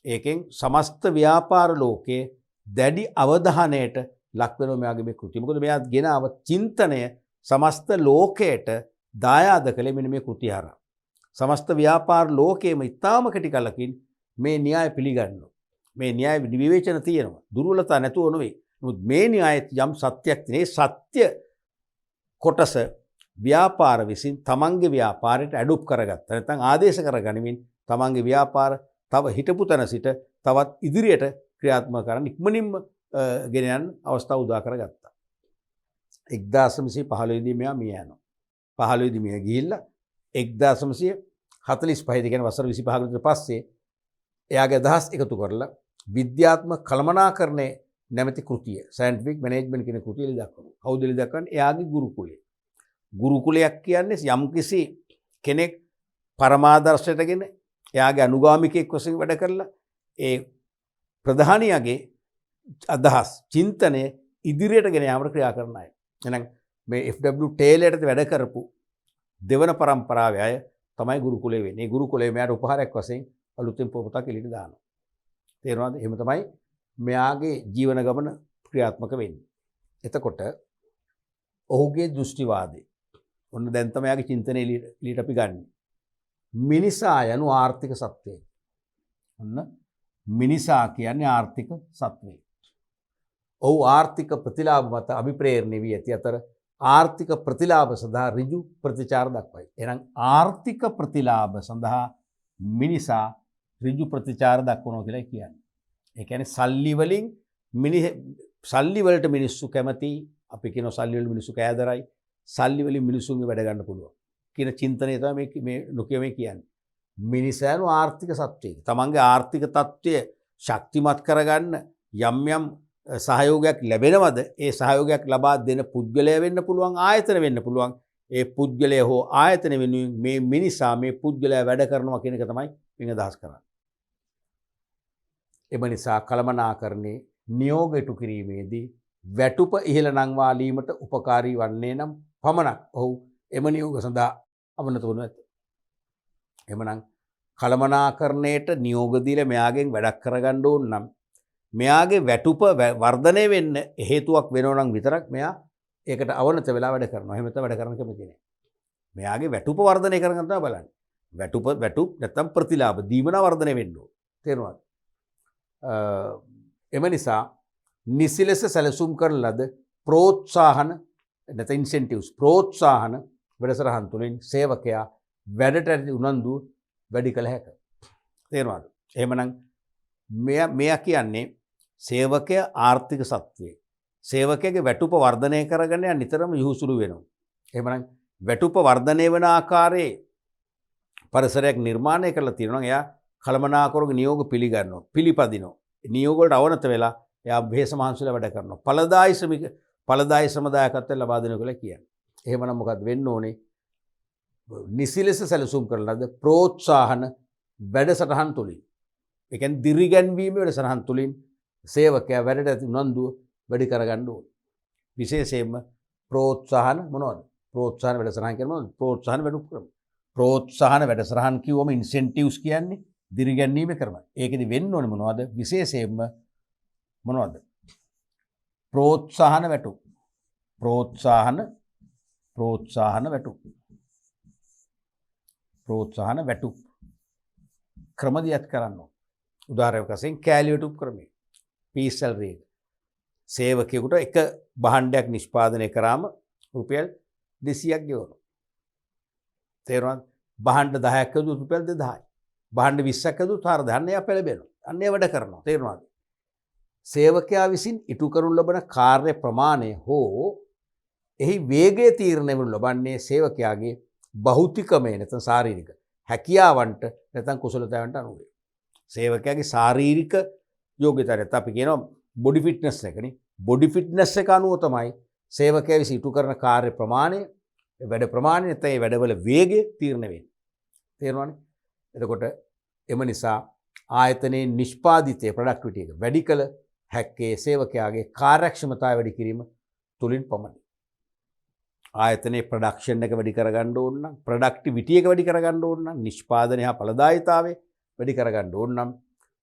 ඒකෙන් සමස්ත ව්‍යාපාර ලෝකයේ දැඩි අවධානයට ලක් වෙනවා මෙයාගේ මේ කෘතිය. මොකද මෙයා ගෙනාව චින්තනය සමස්ත ලෝකයට දායාද කළේ මෙන්න මේ කෘතිය හරහා. සමස්ත ව්‍යාපාර ලෝකයේම ඉතාම කෙටි කලකින් මේ න්‍යාය පිළිගන්නවා. මේ න්‍යාය විවේචන තියෙනවා. දුර්වලතා නැතුව නෙවෙයි. නමුත් මේ න්‍යායයේ යම් සත්‍යයක් තියෙන. ඒ සත්‍ය කොටස ව්‍යාපාර විසින් තමන්ගේ ව්‍යාපාරයට ඇඩොප් කරගත්තා. නැත්නම් ආදේශ කරගනිමින් තමන්ගේ ව්‍යාපාර තව හිටපු තැන සිට තවත් ඉදිරියට ක්‍රියාත්මක කරන්න ඉක්මනින්ම ගෙන යන අවස්ථාව උදා කරගත්තා. 1915 දී මෙයා මිය යනවා. 15 දී මිය ගිහිල්ලා 1945 දී කියන්නේ වසර 25ක විතර පස්සේ එයාගේ අදහස් එකතු කරලා විද්‍යාත්මක කළමනාකරණයේ නැමැති කෘතිය සයන්ටිෆික් මැනේජ්මන්ට් කියන කෘතිය ලියදක්වනවා. කවුද ලියදක්වන්නේ? එයාගේ ගුරුකුලය. ගුරුකුලයක් කියන්නේ යම්කිසි කෙනෙක් පරමාදර්ශයටගෙන එයාගේ අනුගාමිකයෙක් වශයෙන් වැඩ කරලා ඒ ප්‍රධානියාගේ අදහස් චින්තනය ඉදිරියට ගෙන යාමට ක්‍රියා කරන අය. එහෙනම් මේ F.W. ටේලර්ට වැඩ කරපු දෙවන පරම්පරාවේ අය තමයි ගුරුකුලේ වෙන්නේ. මේ ගුරුකුලේ මෙයාට උපහාරයක් වශයෙන් අලුතෙන් පොතක් එළියට දානවා. තේරුණාද? එහෙම තමයි මෙයාගේ ජීවන ගමන ක්‍රියාත්මක වෙන්නේ. එතකොට ඔහුගේ දෘෂ්ටිවාදය ඔන්න දැන් තමයි යාගේ චින්තනය එළියට අපි ගන්න. මිනිසා යනු ආර්ථික සත්වයෙක්. ඔන්න මිනිසා කියන්නේ ආර්ථික සත්වයෙක්. ඔහු ආර්ථික ප්‍රතිලාභ මත අභිප්‍රේරණය වී ඇති අතර ආර්ථික ප්‍රතිලාභ සඳහා ඍජු ප්‍රතිචාර දක්වයි. එහෙනම් ආර්ථික ප්‍රතිලාභ සඳහා මිනිසා ඍජු ප්‍රතිචාර දක්වනවා කියලා කියන්නේ. ඒ කියන්නේ සල්ලි වලට මිනිස්සු කැමති. අපි කියනවා සල්ලි වලට මිනිස්සු කෑදරයි. සල්ලි වලින් මිනිස්සුන්ගේ වැඩ ගන්න පුළුවන් කියන චින්තනය තමයි මේ ලෝකයේ මේ කියන්නේ. මිනිසානු ආර්ථික සත්‍යය. තමන්ගේ ආර්ථික තත්ත්වය ශක්තිමත් කරගන්න යම් යම් සහයෝගයක් ලැබෙනවද? ඒ සහයෝගයක් ලබා දෙන පුද්ගලයා වෙන්න පුළුවන්, ආයතන වෙන්න පුළුවන්. ඒ පුද්ගලයා හෝ ආයතන වෙනුවෙන් මේ මිනිසා මේ පුද්ගලයා වැඩ කරනවා කියන එක තමයි මින් අදහස් කරන්නේ. එම නිසා කළමනාකරණේ නියෝග ඉටු කිරීමේදී වැටුප ඉහළ නංවාලීමට උපකාරී වන්නේ නම් පමණක් ඔහු එම නියෝග සඳහා අවනත වනු ඇත. එමනම් කළමනාකරණයට නියෝග දීලා මෙයාගෙන් වැඩක් කරගන්න ඕන නම් මෙයාගේ වැටුප වර්ධනය වෙන්න හේතුවක් වෙනවා නම් විතරක් මෙයා ඒකට අවනත වෙලා වැඩ කරනවා. එහෙම නැත්නම් වැඩ කරන්න කැමති නෑ. මෙයාගේ වැටුප වර්ධනය කරගන්න තමයි බලන්නේ. වැටුප නැත්තම් ප්‍රතිලාභ දීමන වර්ධනය වෙන්න ඕන. තේරුණාද? එම නිසා නිසි ලෙස සැලසුම් කරන ලද ප්‍රෝත්සාහන නැත්නම් ඉන්සෙන්ටිව්ස් ප්‍රෝත්සාහන වැඩසටහන් තුළින් සේවකයා වැඩට ඇති උනන්දු වැඩි කළ හැකියි. තේරුණාද? එහෙමනම් මෙයා කියන්නේ සේවකයා ආර්ථික සත්වයේ. සේවකයාගේ වැටුප වර්ධනය කරගෙන නිතරම යහුසුළු වෙනවා. එහෙමනම් වැටුප වර්ධනය වෙන ආකාරයේ පරිසරයක් නිර්මාණය කරලා තියෙනවා. එයා කළමනාකරන නියෝග පිළිගන්නවා, පිළිපදිනවා. නියෝග වලට අවනත වෙලා එයා බෙහෙස මහන්සිලා වැඩ කරනවා. ඵලදායි ශ්‍රමදායකත්වය ලබා දෙනවා කියලා කියන්නේ. එහෙමනම් මොකක්ද වෙන්න ඕනේ? නිසි ලෙස සැලසුම් කරන ලද ප්‍රෝත්සාහන වැඩසටහන් තුලින්, ඒ කියන්නේ දිරිගැන්වීමේ වැඩසටහන් තුලින් සේවකයා වැඩට ඇති උනන්දුව වැඩි කරගන්න ඕනේ. විශේෂයෙන්ම ප්‍රෝත්සාහන මොනවද? ප්‍රෝත්සාහන වැඩසටහන් කියන්නේ මොනවද? ප්‍රෝත්සාහන වැඩ ක්‍රම. ප්‍රෝත්සාහන වැඩසටහන් කිව්වම ඉන්සෙන්ටිව්ස් කියන්නේ දිරිගැන්වීමේ ක්‍රම. ඒකෙදි වෙන්න ඕනේ මොනවද? විශේෂයෙන්ම මොනවද? ප්‍රෝත්සාහන වැටුප්. ප්‍රෝත්සාහන වැටුප්. ප්‍රෝත්සාහන වැටුප් ක්‍රම දියත් කරන්න ඕනේ. උදාහරණයක් වශයෙන් කෑලි වැටුප් ක්‍රමය. පීසල් රේට්. සේවකයෙකුට එක භාණ්ඩයක් නිෂ්පාදනය කරාම රුපියල් 200ක් ගෙවනවා. තේරුණාද? භාණ්ඩ 10ක් හදුවොත් රුපියල් 2000යි. භාණ්ඩ 20ක් හදුවොත් 4000. අන්න එයා පෙළඹෙනවා. අන්න ඒ වැඩ කරනවා. තේරුණාද? සේවකයා විසින් ඉටු කරනු ලබන කාර්ය ප්‍රමාණය හෝ එහි වේගය තීරණය වනු ලබන්නේ සේවකයාගේ භෞතිකමය නැත්නම් ශාරීරික හැකියාවන්ට නැත්නම් කුසලතාවන්ට අනුව. සේවකයාගේ ශාරීරික යෝග්‍යතාවයත් අපි කියනවා බොඩි ෆිට්නස් එකනේ. බොඩි ෆිට්නස් එක අනුව තමයි සේවකයා විසින් ඉටු කරන කාර්ය ප්‍රමාණය, වැඩ ප්‍රමාණය නැත්නම් ඒ වැඩවල වේගය තීරණය වෙන්නේ. තේරුණානේ? එතකොට එම නිසා ආයතනයේ නිෂ්පාදිතයේ ප්‍රොඩක්ටිවිටි එක වැඩි කළ හැක්කේ සේවකයාගේ කාර්යක්ෂමතාවය වැඩි කිරීම තුලින් පමණයි. ආයතනයේ ප්‍රොඩක්ෂන් එක වැඩි කරගන්න ඕන නම්, ප්‍රොඩක්ටිවිටි එක වැඩි කරගන්න ඕන නම්, නිෂ්පාදනය හා ඵලදායීතාවය වැඩි කරගන්න ඕන නම්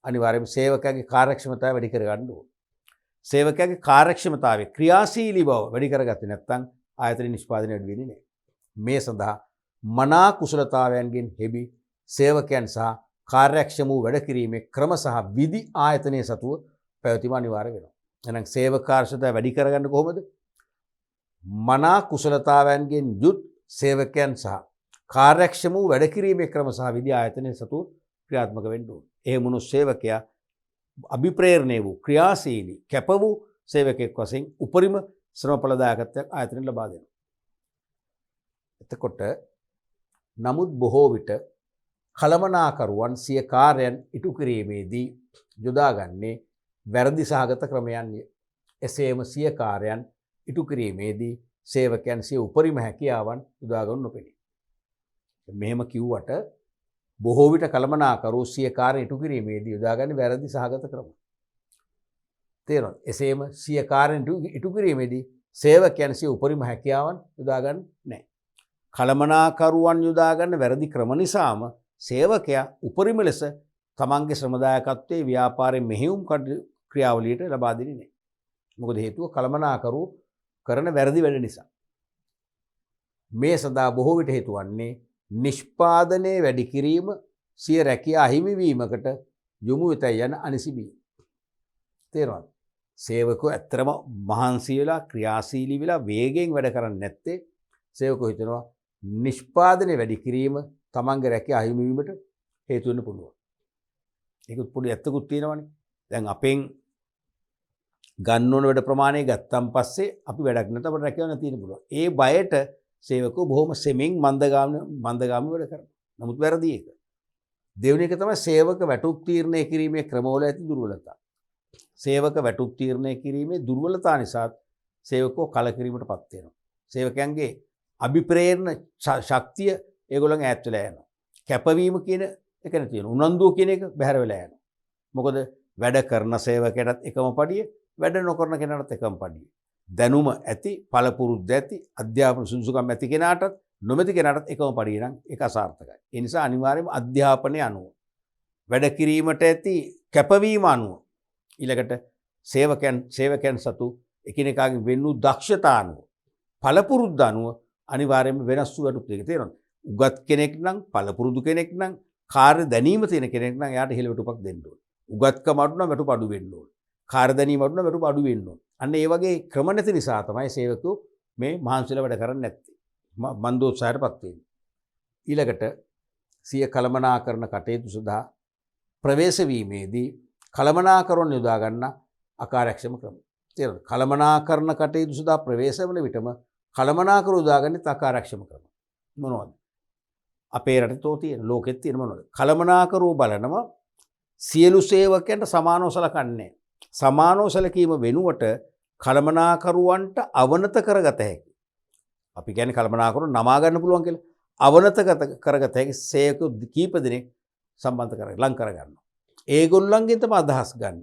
අනිවාර්යයෙන්ම සේවකයාගේ කාර්යක්ෂමතාවය වැඩි කරගන්න ඕන. සේවකයාගේ කාර්යක්ෂමතාවය ක්‍රියාශීලී බව වැඩි කරගත්තේ නැත්නම් ආයතනයේ නිෂ්පාදනය වැඩි වෙන්නේ නැහැ. මේ සඳහා මනා කුසලතාවයන්ගෙන් හෙබි සේවකයන් සහ කාර්යක්ෂම වූ වැඩ කිරීමේ ක්‍රම සහ විධි ආයතනයේ සතුව පැවතීම අනිවාර්ය වෙනවා. එහෙනම් සේවක කාර්යක්ෂමතාවය වැඩි කරගන්න කොහොමද? මනා කුසලතාවයන්ගෙන් යුත් සේවකයන් සහ කාර්යක්ෂම වූ වැඩ කිරීමේ ක්‍රම සහ විධි ආයතනයේ සතුව ක්‍රියාත්මක වෙන්න ඕනේ. එහෙම වුණොත් සේවකයා අභිප්‍රේරණය වූ ක්‍රියාශීලී කැප වූ සේවකයෙක් වශයෙන් උපරිම ශ්‍රමඵලදායකත්වයක් ආයතනයට ලබා දෙනවා. එතකොට නමුත් බොහෝ විට කළමනාකරුවන් සිය කාර්යයන් ඉටු කිරීමේදී යොදාගන්නේ වැරදි සහගත ක්‍රමයන්ය. එසේම සිය කාර්යයන් ඉටු කිරීමේදී සේවකයන් සිය උපරිම හැකියාවන් යොදාගනු නොපෙනේ. මෙහෙම කිව්වට බොහෝ විට කළමනාකරු සිය කාර්ය ඉටු කිරීමේදී යොදාගන්නේ වැරදි සහගත ක්‍රම. තේරුණාද? එසේම සිය කාර්යන් ඉටු කිරීමේදී සේවකයන් සිය උපරිම හැකියාවන් යොදාගන්නේ නැහැ. කළමනාකරුවන් යොදාගන්න වැරදි ක්‍රම නිසාම සේවකයා උපරිම ලෙස තමන්ගේ ශ්‍රමදායකත්වයේ ව්‍යාපාරයේ මෙහෙයුම් ක්‍රියාවලියට ලබා දෙන්නේ නැහැ. මොකද හේතුව කළමනාකරු කරන වැරදි වැඩ නිසා. මේ සඳහා බොහෝ විට හේතු වන්නේ නිෂ්පාදනයේ වැඩි කිරීම සිය රැකියා අහිමිවීමකට යොමු වෙතයි යන අනිසිබී. තේරුණාද? සේවකෝ ඇත්තරම මහන්සි වෙලා ක්‍රියාශීලී වෙලා වේගෙන් වැඩ කරන්නේ නැත්තේ සේවකෝ හිතනවා නිෂ්පාදනයේ වැඩි කිරීම තමන්ගේ රැකියා අහිමිවීමට හේතු වෙන්න පුළුවන්. ඒකුත් පොඩි ඇත්තකුත් තියෙනවනේ. දැන් අපෙන් ගන්න ඕන වැඩ ප්‍රමාණය ගත්තන් පස්සේ අපි වැඩක් නැත අපිට රැකියාව නැති වෙන්න පුළුවන්. ඒ බයට සේවකෝ බොහොම සෙමින් මන්දගාමී වැඩ කරනවා. නමුත් වැරදි ඒක. දෙවෙනි එක තමයි සේවක වැටුප් තීරණය කිරීමේ ක්‍රමවල ඇති දුර්වලතා. සේවක වැටුප් තීරණය කිරීමේ දුර්වලතා නිසා සේවකෝ කලකිරීමටපත් වෙනවා. සේවකයන්ගේ අභිප්‍රේරණ ශක්තිය ඒගොල්ලන්ගේ ඈත් වෙලා යනවා. කැපවීම කියන එක නැති වෙනවා. උනන්දුව කියන එක බැහැර වෙලා යනවා. මොකද වැඩ කරන සේවකයටත් එකම පඩිය, වැඩ නොකරන කෙනාටත් එකම පඩිය. දැනුම ඇති, පළපුරුද්ද ඇති, අධ්‍යාපන සුදුසුකම් ඇති කෙනාටත් නොමැති කෙනාටත් එකම පඩිය නම් ඒක අසාර්ථකයි. ඒ නිසා අනිවාර්යයෙන්ම අධ්‍යාපනය අනුව වැඩ කිරීමට ඇති කැපවීම අනුව ඊළඟට සේවකයන් සතු එකිනෙකාගෙන් වෙන් වූ දක්ෂතා අනුව පළපුරුද්ද අනුව අනිවාර්යයෙන්ම වෙනස් වූ වැටුප් දෙක තියෙනවා. උගත් කෙනෙක් නම්, පළපුරුදු කෙනෙක් නම්, කාර්ය දැනීම තියෙන කෙනෙක් නම් එයාට ඉහළ වැටුපක් දෙන්න ඕනේ. උගත්කම අඩු නම් වැටුප අඩු වෙන්න ඕනේ. කාර්ය දැනීම අඩු නම් වැටුප අඩු වෙන්න ඕනේ. අන්න ඒ වගේ ක්‍රම නැති නිසා තමයි සේවකයෝ මේ මහන්සිලා වැඩ කරන්නේ නැත්තේ. මන්දෝත්සාහයටපත් වෙන්නේ. ඊළඟට සිය කළමනාකරන කටයුතු සඳහා ප්‍රවේශ වීමේදී කළමනාකරන යොදා ගන්න අකාර්යක්ෂම ක්‍රම. තේරුණාද? කළමනාකරන කටයුතු සඳහා ප්‍රවේශ වන විටම කළමනාකර යොදාගන්නේ අකාර්යක්ෂම ක්‍රම. මොනවද? අපේ රටේ තෝ තියෙන ලෝකෙත් තියෙන මොනවද? කළමනාකරව බලනවා සියලු සේවකයන්ට සමානව සලකන්නේ. සමානව සැලකීම වෙනුවට කළමනාකරුවන්ට අවනත කරගත හැකි. අපි කියන්නේ කළමනාකරුවන් නමා ගන්න පුළුවන් කියලා. අවනත කරගත හැකි සේවකයෝ කීප දෙනෙක් සම්බන්ධ කරගෙන ලං කරගන්නවා. ඒගොල්ලන්ගෙන් තමයි අදහස් ගන්න.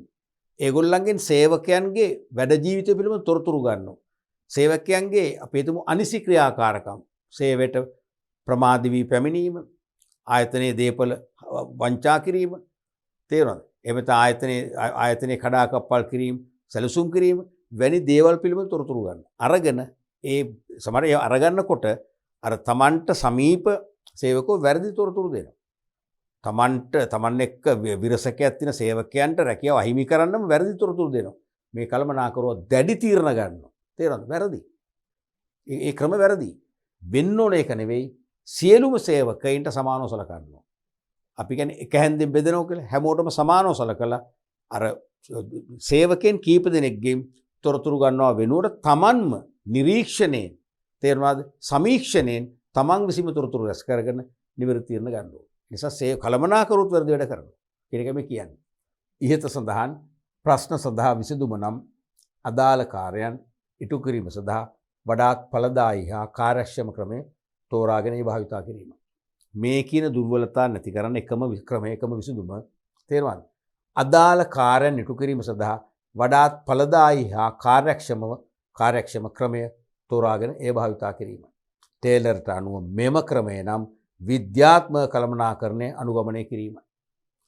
ඒගොල්ලන්ගෙන් සේවකයන්ගේ වැඩ ජීවිතය පිළිබඳ තොරතුරු ගන්නවා. සේවකයන්ගේ අපේ තුමු අනිසි ක්‍රියාකාරකම් සේවයට ප්‍රමාද වී පැමිණීම ආයතනයේ දේපල වංචා කිරීම තේරුණාද? එහෙම නැත්නම් ආයතනයේ කඩාකප්පල් කිරීම සැලසුම් කිරීම වැනි දේවල් පිළිබඳ තොරතුරු ගන්න. අරගෙන ඒ සමහර ඒ අරගන්නකොට අර තමන්ට සමීප සේවකෝ වැරදි තොරතුරු දෙනවා. තමන් එක්ක විරසකයක් තියෙන සේවකයන්ට රැකියාව අහිමි කරන්නම වැරදි තොරතුරු දෙනවා. මේ කළමනාකරුවා දැඩි තීරණ ගන්නවා. තේරෙනවද? වැරදි. ඒ ක්‍රම වැරදි. වෙන්න ඕන ඒක නෙවෙයි. සියලුම සේවකයින්ට සමානව සලකනවා. අපි කියන්නේ එක හැන්දෙන් බෙදනවා කියලා හැමෝටම සමානව සලකලා අර සේවකයන් කීප දෙනෙක්ගෙන් තොරතුරු ගන්නවා වෙනුවට තමන්ම නිරීක්ෂණයෙන් තේරුණාද? සමීක්ෂණයෙන් තමන් විසින්ම තොරතුරු රැස් කරගෙන නිවැරදි තීරණ ගන්න ඕනේ. නිසා කළමනාකරුවොත් වැරදි වැඩ කරනවා කියන එක මේ කියන්නේ. ඉහත සඳහන් ප්‍රශ්න සඳහා විසඳුම නම් අදාළ කාර්යයන් ඉටු කිරීම සඳහා වඩාත් ඵලදායී හා කාර්යක්ෂම ක්‍රමය තෝරාගෙන භාවිතා කිරීම. මේ කියන දුර්වලතා නැති කරන්න එකම විසඳුම තේරුණාද? අදාළ කාර්යයන් ඉටු කිරීම සඳහා වඩාත් ඵලදායී හා කාර්යක්ෂම ක්‍රමය තෝරාගෙන භාවිතා කිරීම. ටේලර්ට අනුව මෙම ක්‍රමය නම් විද්‍යාත්මක කළමනාකරණය අනුගමනය කිරීම.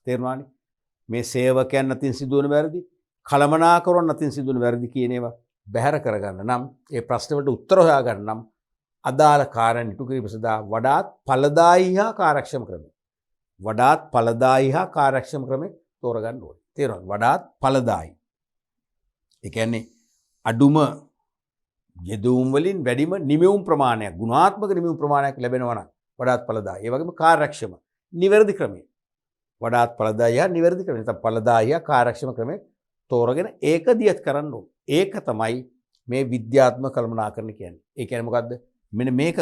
තේරුණානේ? මේ සේවකයන් අතින් සිදුවන වැරදි, කළමනාකරුවන් අතින් සිදුවන වැරදි කියන ඒවා බැහැර කරගන්න නම්, ඒ ප්‍රශ්න වලට උත්තර හොයාගන්න නම් අදාළ කාර්යයන් ඉටු කිරීම සඳහා වඩාත් ඵලදායී හා කාර්යක්ෂම ක්‍රමය තෝරගන්න ඕනේ. තේරුණාද? වඩාත් ඵලදායී. ඒ කියන්නේ අඩුම යෙදවුම් වලින් වැඩිම නිමෙවුම් ප්‍රමාණයක්, ගුණාත්මක නිමෙවුම් ප්‍රමාණයක් ලැබෙනවා නම් වඩාත් ඵලදායී. ඒ වගේම කාර්යක්ෂම නිවැරදි ක්‍රමය. වඩාත් ඵලදායී හා නිවැරදි ක්‍රමය. නැත්නම් ඵලදායී හා කාර්යක්ෂම ක්‍රමය තෝරගෙන ඒක දියත් කරන්න ඕනේ. ඒක තමයි මේ විද්‍යාත්මක කළමනාකරණ කියන්නේ. ඒ කියන්නේ මොකද්ද? මෙන්න මේක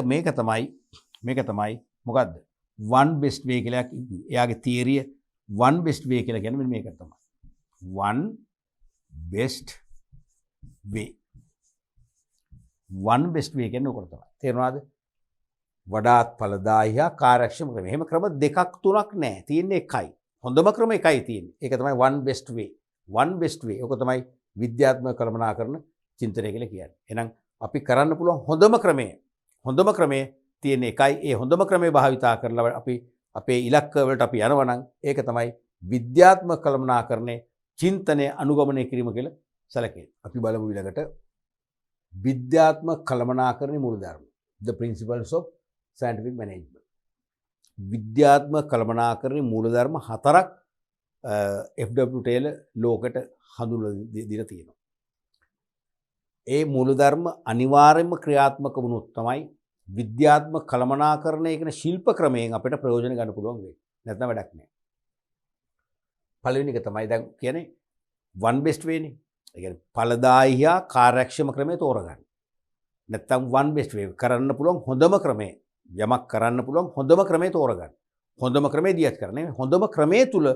තමයි මොකද්ද? one best way කියලා එයාගේ තියරිය one best way කියලා කියන්නේ මෙන්න මේක තමයි. one best way. one best way කියන්නේ උකට තමයි. තේරුණාද? වඩාත් ඵලදායී හා කාර්යක්ෂම ක්‍රමය. එහෙම ක්‍රම දෙකක් තුනක් නැහැ. තියෙන්නේ එකයි. හොඳම ක්‍රම එකයි තියෙන්නේ. ඒක තමයි one best way. one best way. ඔක තමයි විද්‍යාත්මක කළමනාකරණ චින්තනය කියලා කියන්නේ. එහෙනම් අපි කරන්න පුළුවන් හොඳම ක්‍රමය තියෙන එකයි. ඒ හොඳම ක්‍රමය භාවිතා කරලා අපි අපේ ඉලක්ක වලට අපි යනවා නම් ඒක තමයි විද්‍යාත්මක කළමනාකරණයේ චින්තනය අනුගමනය කිරීම කියලා සැලකේ. අපි බලමු ඊළඟට විද්‍යාත්මක කළමනාකරණයේ මූලධර්ම. The principles of scientific management. විද්‍යාත්මක කළමනාකරණයේ මූලධර්ම 4ක් F.W. ටේලර් ලෝකෙට හඳුන්වලා දීලා තියෙනවා. ඒ මූලධර්ම අනිවාර්යයෙන්ම ක්‍රියාත්මක වුණොත් තමයි විද්‍යාත්මක කළමනාකරණය කියන ශිල්ප ක්‍රමයෙන් අපිට ප්‍රයෝජන ගන්න පුළුවන් වෙන්නේ. නැත්නම් වැඩක් නැහැ. පළවෙනි එක තමයි දැන් කියන්නේ one best way නේ. ඒ කියන්නේ ඵලදායී හා කාර්යක්ෂම ක්‍රමය තෝරගන්න. නැත්නම් one best way කරන්න පුළුවන් හොඳම ක්‍රමය. යමක් කරන්න පුළුවන් හොඳම ක්‍රමය තෝරගන්න. හොඳම ක්‍රමය දියත් කරන්නේ. හොඳම ක්‍රමයේ තුල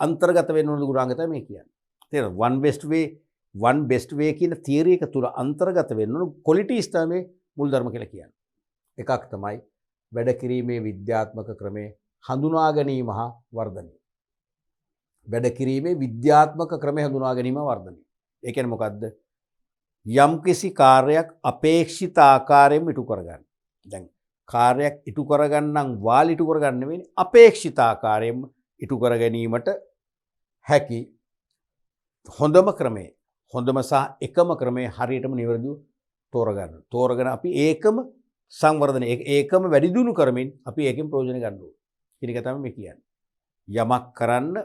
අන්තර්ගත වෙන්න ඕන ගුණාංග තමයි මේ කියන්නේ. තේරෙනවද? one best way කියන තියරි එක තුල අන්තර්ගත වෙන්න ඕන ක්වොලිටිස් තමයි මුල් ධර්ම කියලා කියන්නේ. එකක් තමයි වැඩ කිරීමේ විද්‍යාත්මක ක්‍රමය හඳුනා ගැනීම හා වර්ධනය. වැඩ කිරීමේ විද්‍යාත්මක ක්‍රමය හඳුනා ගැනීම වර්ධනය. ඒ කියන්නේ මොකද්ද? යම්කිසි කාර්යයක් අපේක්ෂිත ආකාරයෙන් ඉටු කරගන්න. දැන් කාර්යයක් ඉටු කරගන්නම් වාල් ඉටු කරගන්න නෙවෙයි අපේක්ෂිත ආකාරයෙන් ඉටු කර ගැනීමට හැකි හොඳම ක්‍රමය. හොඳම සහ එකම ක්‍රමය හරියටම නිවැරදිව තෝරගන්න. තෝරගෙන අපි ඒකම සංවර්ධනය ඒකම වැඩි දියුණු කරමින් අපි ඒකෙන් ප්‍රයෝජන ගන්න ඕනේ. කියන එක තමයි මේ කියන්නේ. යමක් කරන්න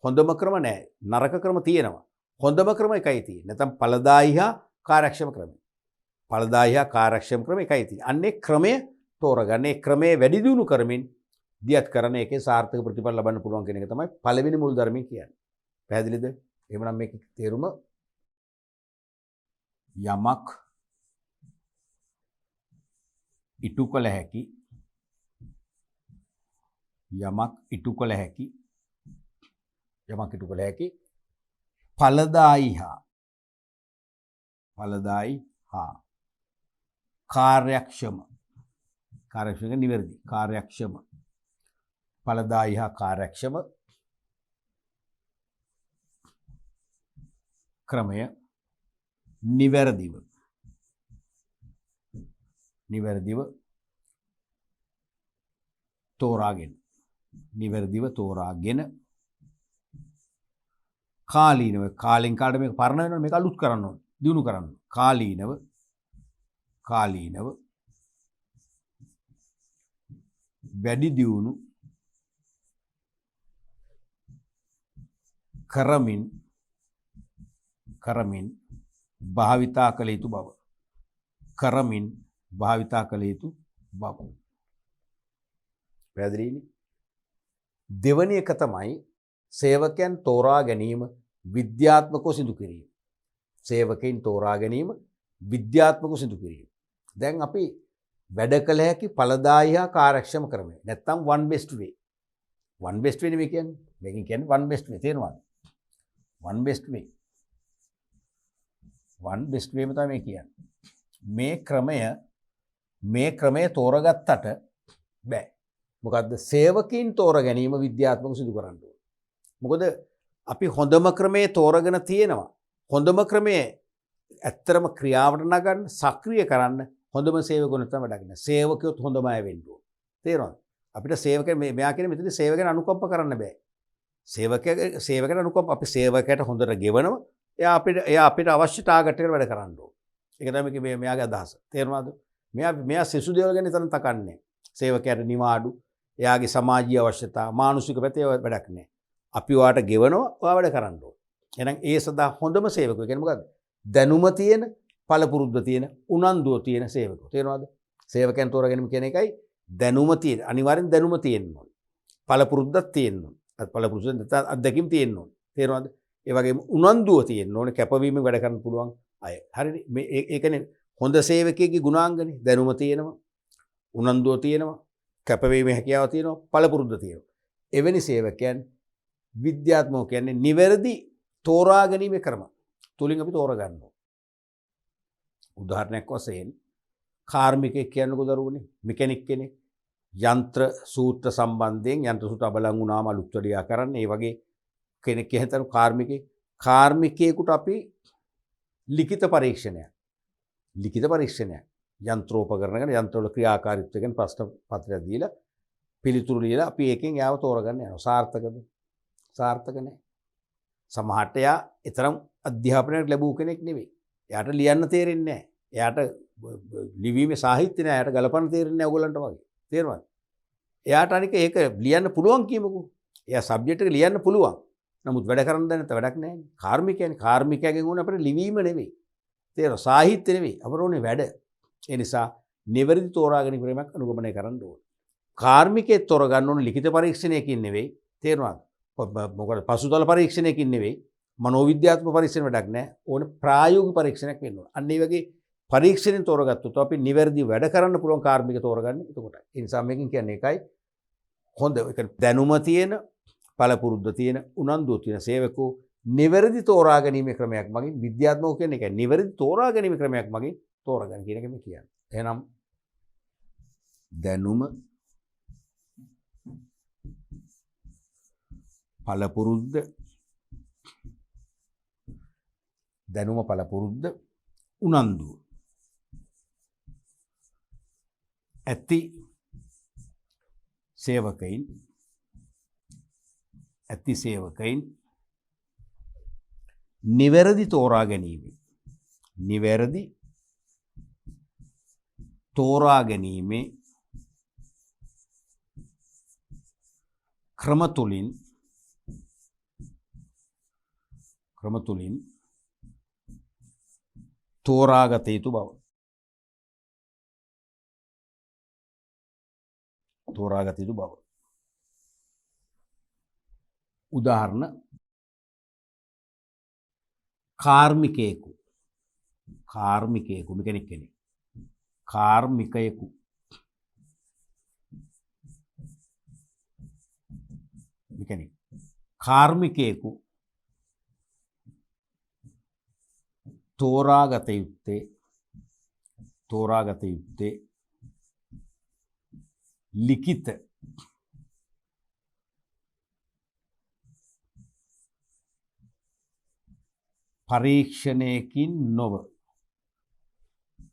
හොඳම ක්‍රම නැහැ. නරක ක්‍රම තියෙනවා. හොඳම ක්‍රම එකයි තියෙන්නේ. නැත්නම් ඵලදායී හා කාර්යක්ෂම ක්‍රමය. ඵලදායී හා කාර්යක්ෂම ක්‍රම එකයි තියෙන්නේ. අන්නේ ක්‍රමය තෝරගන්න. ඒ ක්‍රමයේ වැඩි දියුණු කරමින් දියත් කරන එකේ සාර්ථක ප්‍රතිඵල ලබන්න පුළුවන් කියන එක තමයි පළවෙනි මූල ධර්මයෙන් කියන්නේ. පැහැදිලිද? එහෙනම් මේකේ තේරුම යමක් ඉටු කළ හැකි ඵලදායී හා කාර්යක්ෂම නිවැරදි කාර්යක්ෂම ඵලදායී හා කාර්යක්ෂම ක්‍රමය නිවැරදිව නිවැරදිව තෝරාගෙන නිවැරදිව තෝරාගෙන කාලීනව කාලෙන් කාලට මේක පරණ වෙනවා මේක අලුත් කරන්න ඕනේ දිනු කරන්න කාලීනව වැඩි දියුණු කරමින් භාවිතා කළ යුතු බව පැහැදිලිනේ දෙවැනි එක තමයි සේවකයන් තෝරා ගැනීම විද්‍යාත්මකව සිදු කිරීම. සේවකයන් තෝරා ගැනීම විද්‍යාත්මකව සිදු කිරීම. දැන් අපි වැඩ කළ හැකි ඵලදායී හා කාර්යක්ෂම ක්‍රමය. නැත්තම් one best way. one best way නෙමෙයි කියන්නේ. මේකෙන් කියන්නේ one best way තේරෙනවද? one best way. one best way තමයි මේ කියන්නේ. මේ ක්‍රමය තෝරගත්තට බෑ. මොකද්ද? සේවකයන් තෝරා ගැනීම විද්‍යාත්මකව සිදු කරන්න ඕනේ. මොකද අපි හොඳම ක්‍රමයේ තෝරගෙන තියෙනවා. හොඳම ක්‍රමයේ ඇත්තරම ක්‍රියාවට නගන්න සක්‍රිය කරන්න හොඳම සේවකුන් තමයි වැඩ කරන්නේ. සේවකයොත් හොඳම අය වෙන්න ඕනේ. තේරෙනවද? අපිට සේවකයන් මෙයා කියන්නේ මෙතන සේවකයන් අනුකම්ප කරන්න බෑ. සේවකයන් අනුකම්ප අපි සේවකයට හොඳට ගෙවනවා. එයා අපිට අවශ්‍ය ටාගට් එකට වැඩ කරන්න ඕනේ. ඒක තමයි මෙයාගේ අදහස. තේරුණාද? මෙයා සිසු දේවල් ගැන තරම් තකන්නේ. සේවකයාට නිවාඩු, එයාගේ සමාජීය අවශ්‍යතා, මානසික පැත්තේ වැඩක් නැහැ. අපි ඔයාට ගෙවනවා, ඔයා වැඩ කරන්න ඕනේ. එහෙනම් ඒ සදා හොඳම සේවකයෝ කියන්නේ මොකද්ද? දැනුම තියෙන, පළපුරුද්ද තියෙන, උනන්දුව තියෙන සේවකයෝ. තේරෙනවද? සේවකයන් තෝරාගැනීම කියන එකයි දැනුම තියෙන. අනිවාර්යෙන් දැනුම තියෙන්න ඕනේ. පළපුරුද්දක් තියෙන්න ඕනේ. පළපුරුද්ද අත්දැකීම් තියෙන්න ඕනේ. තේරෙනවද? ඒ වගේම උනන්දුව තියෙන්න ඕනේ. කැපවීම වැඩ කරන්න පුළුවන් අය. හරිනේ. මේ ඒකනේ හොඳ සේවකයෙක්ගේ ගුණාංගනේ. දැනුම තියෙනවා, උනන්දුව තියෙනවා, කැපවීමේ හැකියාව තියෙනවා, පළපුරුද්ද තියෙනවා. එවැනි සේවකයන් විද්‍යාත්මක කියන්නේ නිවැරදි තෝරා ගැනීමේ ක්‍රම තුලින් අපි තෝරා ගන්නවා. උදාහරණයක් වශයෙන් කාර්මිකයෙක් කියන්නකෝ දරුවනේ මෙකැනික් කෙනෙක් යන්ත්‍ර සූත්‍ර සම්බන්ධයෙන් යන්ත්‍ර සූත්‍ර අබලන් වුණාම අලුත් වැඩියා කරන්න ඒ වගේ කෙනෙක් එහෙතර කාර්මිකයෙකුට අපි ලිඛිත පරීක්ෂණයක් යන්ත්‍රෝපකරණ ගැන යන්ත්‍රවල ක්‍රියාකාරීත්වය ගැන ප්‍රශ්න පත්‍රයක් දීලා පිළිතුරු ලියලා අපි ඒකෙන් යාව තෝරගන්න යනවා. සාර්ථක නැහැ. සමහරට යා ඊතරම් අධ්‍යාපනයක් ලැබුව කෙනෙක් නෙවෙයි. එයාට ලියන්න තේරෙන්නේ නැහැ. එයාට ලිවීමේ සාහිත්‍ය නැහැ. එයාට ගලපන්න තේරෙන්නේ නැහැ ඕගොල්ලන්ට වගේ. තේරුණාද? එයාට අනික ඒක ලියන්න පුළුවන් කියමුකෝ. එයා සබ්ජෙක්ට් එක ලියන්න පුළුවන්. නමුත් වැඩ කරන්න දැන නැත්නම් වැඩක් නැහැ. කාර්මිකයාගෙන් ඕනේ අපිට ලිවීම නෙවෙයි. තේරෙනවද? සාහිත්‍ය නෙවෙයි. අපට ඕනේ වැඩ. ඒ නිසා නිවැරදි තෝරාගෙන ක්‍රමයක් අනුගමනය කරන්න ඕනේ. කාර්මිකයෙක් තෝරගන්න ඕනේ ලිඛිත පරීක්ෂණයකින් නෙවෙයි. තේරුණාද? මොකද පසුතල පරීක්ෂණයකින් නෙවෙයි. මනෝවිද්‍යාත්මක පරීක්ෂණ වැඩක් නැහැ. ඕනේ ප්‍රායෝගික පරීක්ෂණයක් වෙන්න ඕනේ. අන්න ඒ වගේ පරීක්ෂණෙන් තෝරගත්තොත් අපි නිවැරදි වැඩ කරන්න පුළුවන් කාර්මික තෝරගන්නේ එතකොටයි. ඒ නිසා මේකෙන් කියන්නේ ඒකයි හොඳ ඒක දැනුම තියෙන, පළපුරුද්ද තියෙන, උනන්දුව තියෙන සේවකෝ නිවැරදි තෝරා ගැනීමේ ක්‍රමයක් මගින් විද්‍යාත්මක කියන්නේ ඒකයි. නිවැරදි තෝරා ගැනීමේ ක්‍රමයක් මගින් තෝරගන්න කියන එක මේ කියන්නේ. එහෙනම් දැනුම පළපුරුද්ද උනන්දුව ඇති සේවකයින් නිවැරදි තෝරා ගැනීමේ ක්‍රම තුලින් තෝරාගත යුතු බව. උදාහරණ කාර්මිකයෙකු තෝරාගත යුත්තේ ලිඛිත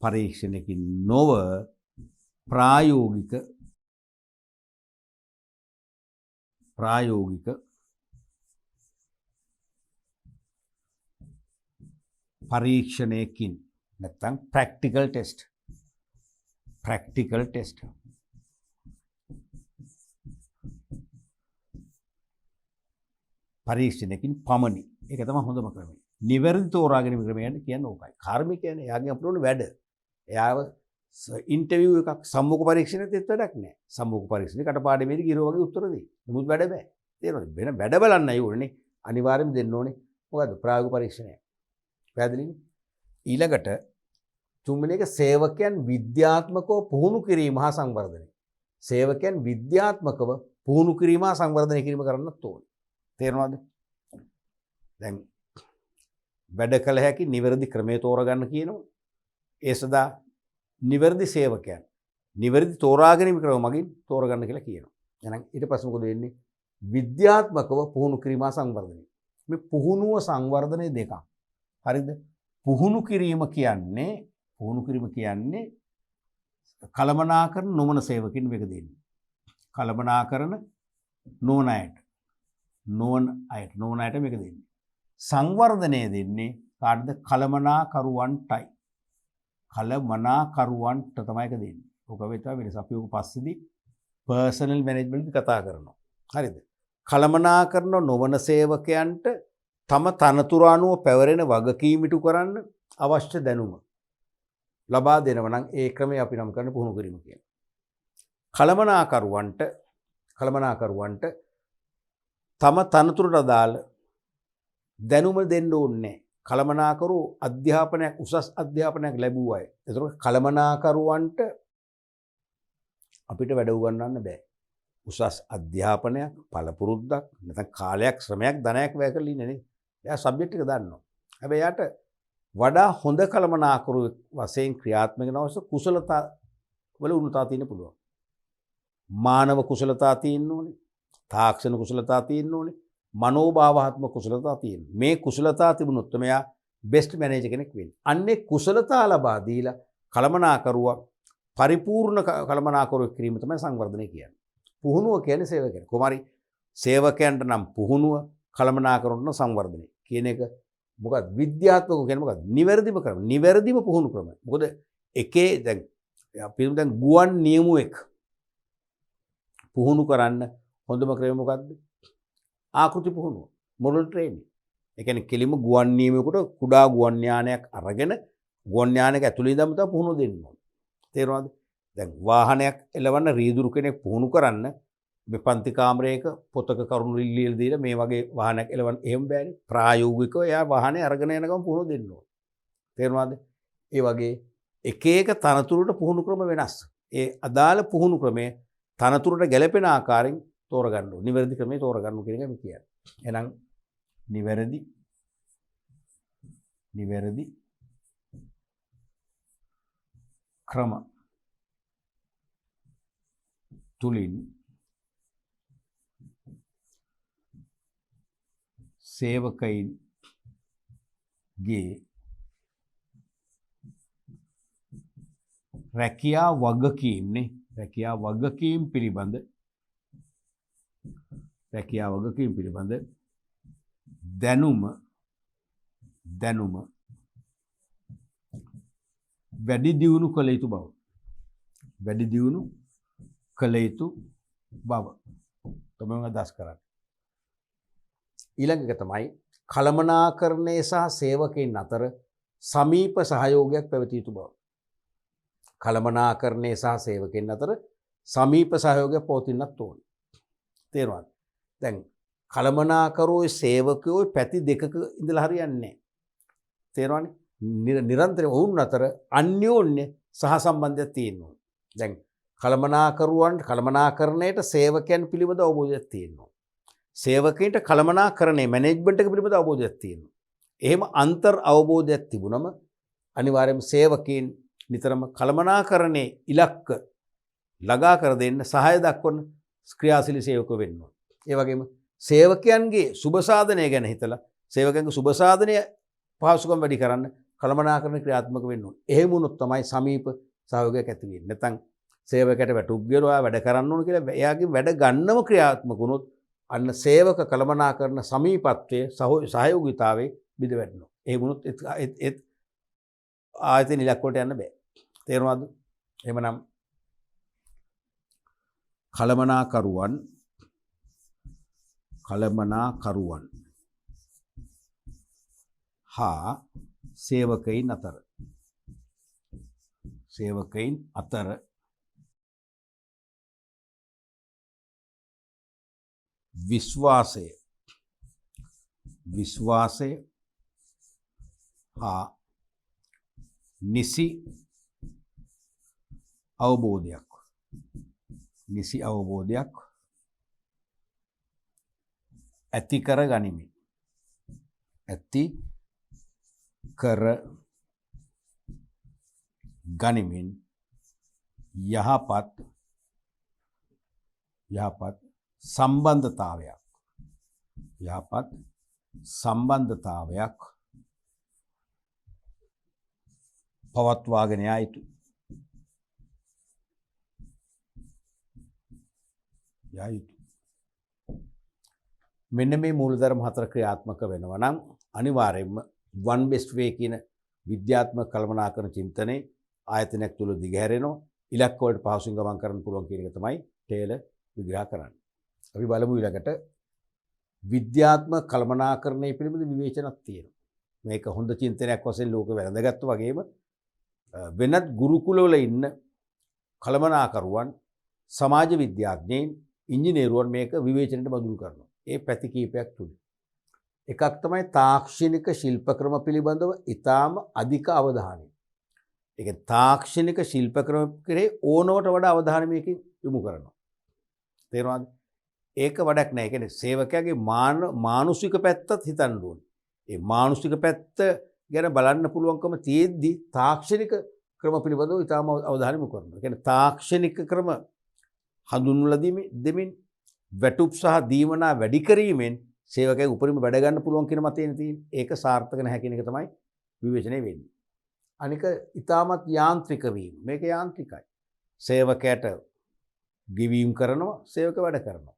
පරීක්ෂණයකින් නොව ප්‍රායෝගික පරීක්ෂණයකින් නැත්නම් ප්‍රැක්ටිකල් ටෙස්ට් පරීක්ෂණයකින් පමණි. ඒක තමයි හොඳම ක්‍රමය. නිවැරදි තෝරා ගැනීම ක්‍රමයන් කියන්නේ ඕකයි. කාර්මිකයනේ එයාගේ අපිට ඕනේ වැඩ. එයාව ඉන්ටර්විව් එකක් සම්මුඛ පරීක්ෂණෙත් වැඩක් නැහැ. සම්මුඛ පරීක්ෂණේ කටපාඩමේදී ගිරෝ වගේ උත්තර දෙයි. නමුත් වැඩ බෑ. තේරෙනවද? වෙන වැඩ බලන්නයි ඕනේ. අනිවාර්යයෙන්ම දෙන්න ඕනේ. මොකද්ද? ප්‍රායෝගික පරීක්ෂණය. පැහැදිලිනේ? ඊළඟට තුන්වෙනි එක සේවකයන් විද්‍යාත්මකව පුහුණු කිරීම හා සංවර්ධනය. සේවකයන් විද්‍යාත්මකව පුහුණු කිරීම හා සංවර්ධනය කිරීම කරන්නත් ඕනේ. තේරෙනවද? දැන් වැඩ කළ හැකි නිවැරදි ක්‍රමයේ තෝරගන්න කියනවා. ඒ සදා නිවැරදි සේවකයන් නිවැරදි තෝරා ගැනීම ක්‍රම මගින් තෝරගන්න කියලා කියනවා. එහෙනම් ඊට පස්සේ මොකද වෙන්නේ? විද්‍යාත්මකව පුහුණු කිරීම හා සංවර්ධනය. මේ පුහුණුව සංවර්ධනය දෙකක්. හරිද? පුහුණු කිරීම කියන්නේ කළමනාකරන නොවන සේවකින් මේක දෙන්නේ. කළමනාකරන නොවන අයට මේක දෙන්නේ. සංවර්ධනය දෙන්නේ කාටද? කළමනාකරුවන්ටයි. කළමනාකරුවන්ට තමයි ඒක දෙන්නේ. ඔක වෙතව වෙනස. අපි ඔක පස්සේදී පර්සනල් මැනේජ්මන්ට් කතා කරනවා. හරිද? කළමනාකරන නොවන සේවකයන්ට තම තනතුර අනුව පැවරෙන වගකීම් ඉටු කරන්න අවශ්‍ය දැනුම ලබා දෙනවා නම් ඒ ක්‍රමය අපි නම් කරන පුහුණු කිරීම කියලා. කළමනාකරුවන්ට තම තනතුරට අදාළ දැනුම දෙන්න ඕනේ. කළමනාකරු අධ්‍යාපනයක් උසස් අධ්‍යාපනයක් ලැබුවා අය. ඒතකොට කළමනාකරුවන්ට අපිට වැඩ උගන්වන්න බෑ. උසස් අධ්‍යාපනයක් පළපුරුද්දක් නැත්නම් කාලයක් ශ්‍රමයක් ධනයක් වැය කරලා ඉන්නේ නේ. එයා සබ්ජෙක්ට් එක දන්නවා. හැබැයි යාට වඩා හොඳ කළමනාකරු වශයෙන් ක්‍රියාත්මක වෙන අවශ්‍ය කුසලතා වල උන්නතා තියෙන්න පුළුවන්. මානව කුසලතා තියෙන්න ඕනේ. තාක්ෂණ කුසලතා තියෙන්න ඕනේ. මනෝභාවාත්මක කුසලතා තියෙන්න. මේ කුසලතා තිබුණොත් මෙයා බෙස්ට් මැනේජර් කෙනෙක් වෙන්නේ. අන්නේ කුසලතා ලබා දීලා කළමනාකරුවා පරිපූර්ණ කළමනාකරුවෙක් කිරීම තමයි සංවර්ධනය කියන්නේ. පුහුණුව කියන්නේ සේවකයන්. කොමාරි සේවකයන්ට නම් පුහුණුව, කළමනාකරුවන්ට නම් සංවර්ධනය කියන එක මොකක්ද? විද්‍යාත්මක කියන්නේ මොකක්ද? නිවැරදිම ක්‍රම. නිවැරදිම පුහුණු ක්‍රම. මොකද එකේ දැන් අපි දැන් ගුවන් නියමුවෙක් පුහුණු කරන්න හොඳම ක්‍රමය මොකක්ද? ආකෘති පුහුණුව. Model training. ඒ කියන්නේ කෙලිම ගුවන් නියමුවෙකුට කුඩා ගුවන් යානයක් අරගෙන ගුවන් යානයක ඇතුළේ ඉඳන්ම තමයි පුහුණුව දෙන්න ඕනේ. තේරුණාද? දැන් වාහනයක් එලවන්න රීදුරු කෙනෙක් පුහුණු කරන්න මේ පන්ති කාමරයක පොතක කරුණු ලියලා දීලා මේ වගේ වාහනයක් එලවන්න එහෙම බෑනේ. ප්‍රායෝගිකව එයා වාහනේ අරගෙන යනකම් පුහුණු දෙන්න ඕනේ. තේරුණාද? ඒ වගේ එක එක තනතුරට පුහුණු ක්‍රම වෙනස්. ඒ අදාළ පුහුණු ක්‍රමයේ තනතුරට ගැලපෙන ආකාරයෙන් තෝරගන්න ඕනේ. නිවැරදි ක්‍රමයේ තෝරගන්න කියන එක මේ කියන්නේ. එහෙනම් නිවැරදි ක්‍රම තුලින් සේවකයින්ගේ රැකියා වගකීම් පිළිබඳ දැනුම වැඩි දියුණු කළ යුතු බව තමයි අදහස් කරන්නේ. ඊළඟ එක තමයි කළමනාකරණය සහ සේවකයන් අතර සමීප සහයෝගයක් පැවතිය යුතු බව. කළමනාකරණය සහ සේවකයන් අතර සමීප සහයෝගයක් පවතින්නත් ඕනේ. තේරුණාද? දැන් කළමනාකරුවෝ සේවකයෝ පැති දෙකක ඉඳලා හරියන්නේ නැහැ. තේරුණානේ? නිරන්තරයෙන් ඔවුන් අතර අන්‍යෝන්‍ය සහසම්බන්ධයක් තියෙනවා. දැන් කළමනාකරණයට සේවකයන් පිළිබඳ අවබෝධයක් තියෙනවා. සේවකයන්ට කළමනාකරණයේ මැනේජ්මන්ට් එක පිළිබඳ අවබෝධයක් තියෙනවා. එහෙම අන්තර් අවබෝධයක් තිබුණම අනිවාර්යයෙන්ම සේවකයන් නිතරම කළමනාකරණයේ ඉලක්ක ළඟා කර දෙන්න සහාය දක්වන ක්‍රියාශීලී සේවකයෝ වෙන්න ඕන. ඒ වගේම සේවකයන්ගේ සුබ සාධනය ගැන හිතලා සේවකයන්ගේ සුබ සාධනය පහසුකම් වැඩි කරන්න කළමනාකරණ ක්‍රියාත්මක වෙන්න ඕන. එහෙම වුණොත් තමයි සමීප සහයෝගයක් ඇති වෙන්නේ. නැත්නම් සේවකයට වැටුප් ගෙවලා වැඩ කරන්න ඕන කියලා එයාගේ වැඩ ගන්නම ක්‍රියාත්මක වුණොත් අන්න සේවක කළමනාකරන සමීපත්වයේ සහයෝගීතාවයේ බිඳ වැටෙනවා. ඒ වුණොත් ආයතන ඉලක්ක වලට යන්න බෑ. තේරුණාද? එහෙමනම් කළමනාකරුවන් හා සේවකයින් අතර විශ්වාසය හා නිසි අවබෝධයක් ඇති කර ගනිමින් යහපත් සම්බන්ධතාවයක් පවත්වාගෙන යා යුතුයි. මෙන්න මේ මූලධර්ම හතර ක්‍රියාත්මක වෙනවා නම් අනිවාර්යයෙන්ම one best way කියන විද්‍යාත්මක කළමනාකරන චින්තනයේ ආයතනයක් තුල දිගහැරෙනවා. ඉලක්ක වලට පහසුවෙන් ගමන් කරන්න පුළුවන් කියන එක තමයි ටේලර් විග්‍රහ කරන්නේ. අපි බලමු ඊළඟට විද්‍යාත්මක කළමනාකරණය පිළිබඳ විවේචනක් තියෙනවා. මේක හොඳ චින්තනයක් වශයෙන් ලෝක වැළඳගත්තු වගේම වෙනත් ගුරුකුලවල ඉන්න කළමනාකරුවන්, සමාජ විද්‍යාඥයින්, ඉංජිනේරුවන් මේක විවේචනයට බඳුන් කරනවා. ඒ පැති කීපයක් තුන. එකක් තමයි තාක්ෂණික ශිල්පක්‍රම පිළිබඳව ඊටාම අධික අවධානය. ඒක තාක්ෂණික ශිල්පක්‍රම කෙරේ ඕනවට වඩා අවධානය මේකෙන් යොමු කරනවා. තේරුණාද? ඒක වැඩක් නැහැ. ඒ කියන්නේ සේවකයාගේ මානසික පැත්තත් හිතන්න ඕනේ. ඒ මානසික පැත්ත ගැන බලන්න පුළුවන්කම තියෙද්දි තාක්ෂණික ක්‍රම පිළිබඳව ඊටාම අවධානය යොමු කරනවා. ඒ කියන්නේ තාක්ෂණික ක්‍රම හඳුන්වලා දෙමින් වැටුප් සහ දීමනා වැඩි කිරීමෙන් සේවකයන් උපරිම වැඩ ගන්න පුළුවන් කියන මතයෙන් තියෙන්නේ. ඒක සාර්ථක නැහැ කියන එක තමයි විවේචනය වෙන්නේ. අනික ඊටමත් යාන්ත්‍රික වීම. මේක යාන්ත්‍රිකයි. සේවකයට ගෙවීම් කරනවා, සේවක වැඩ කරනවා.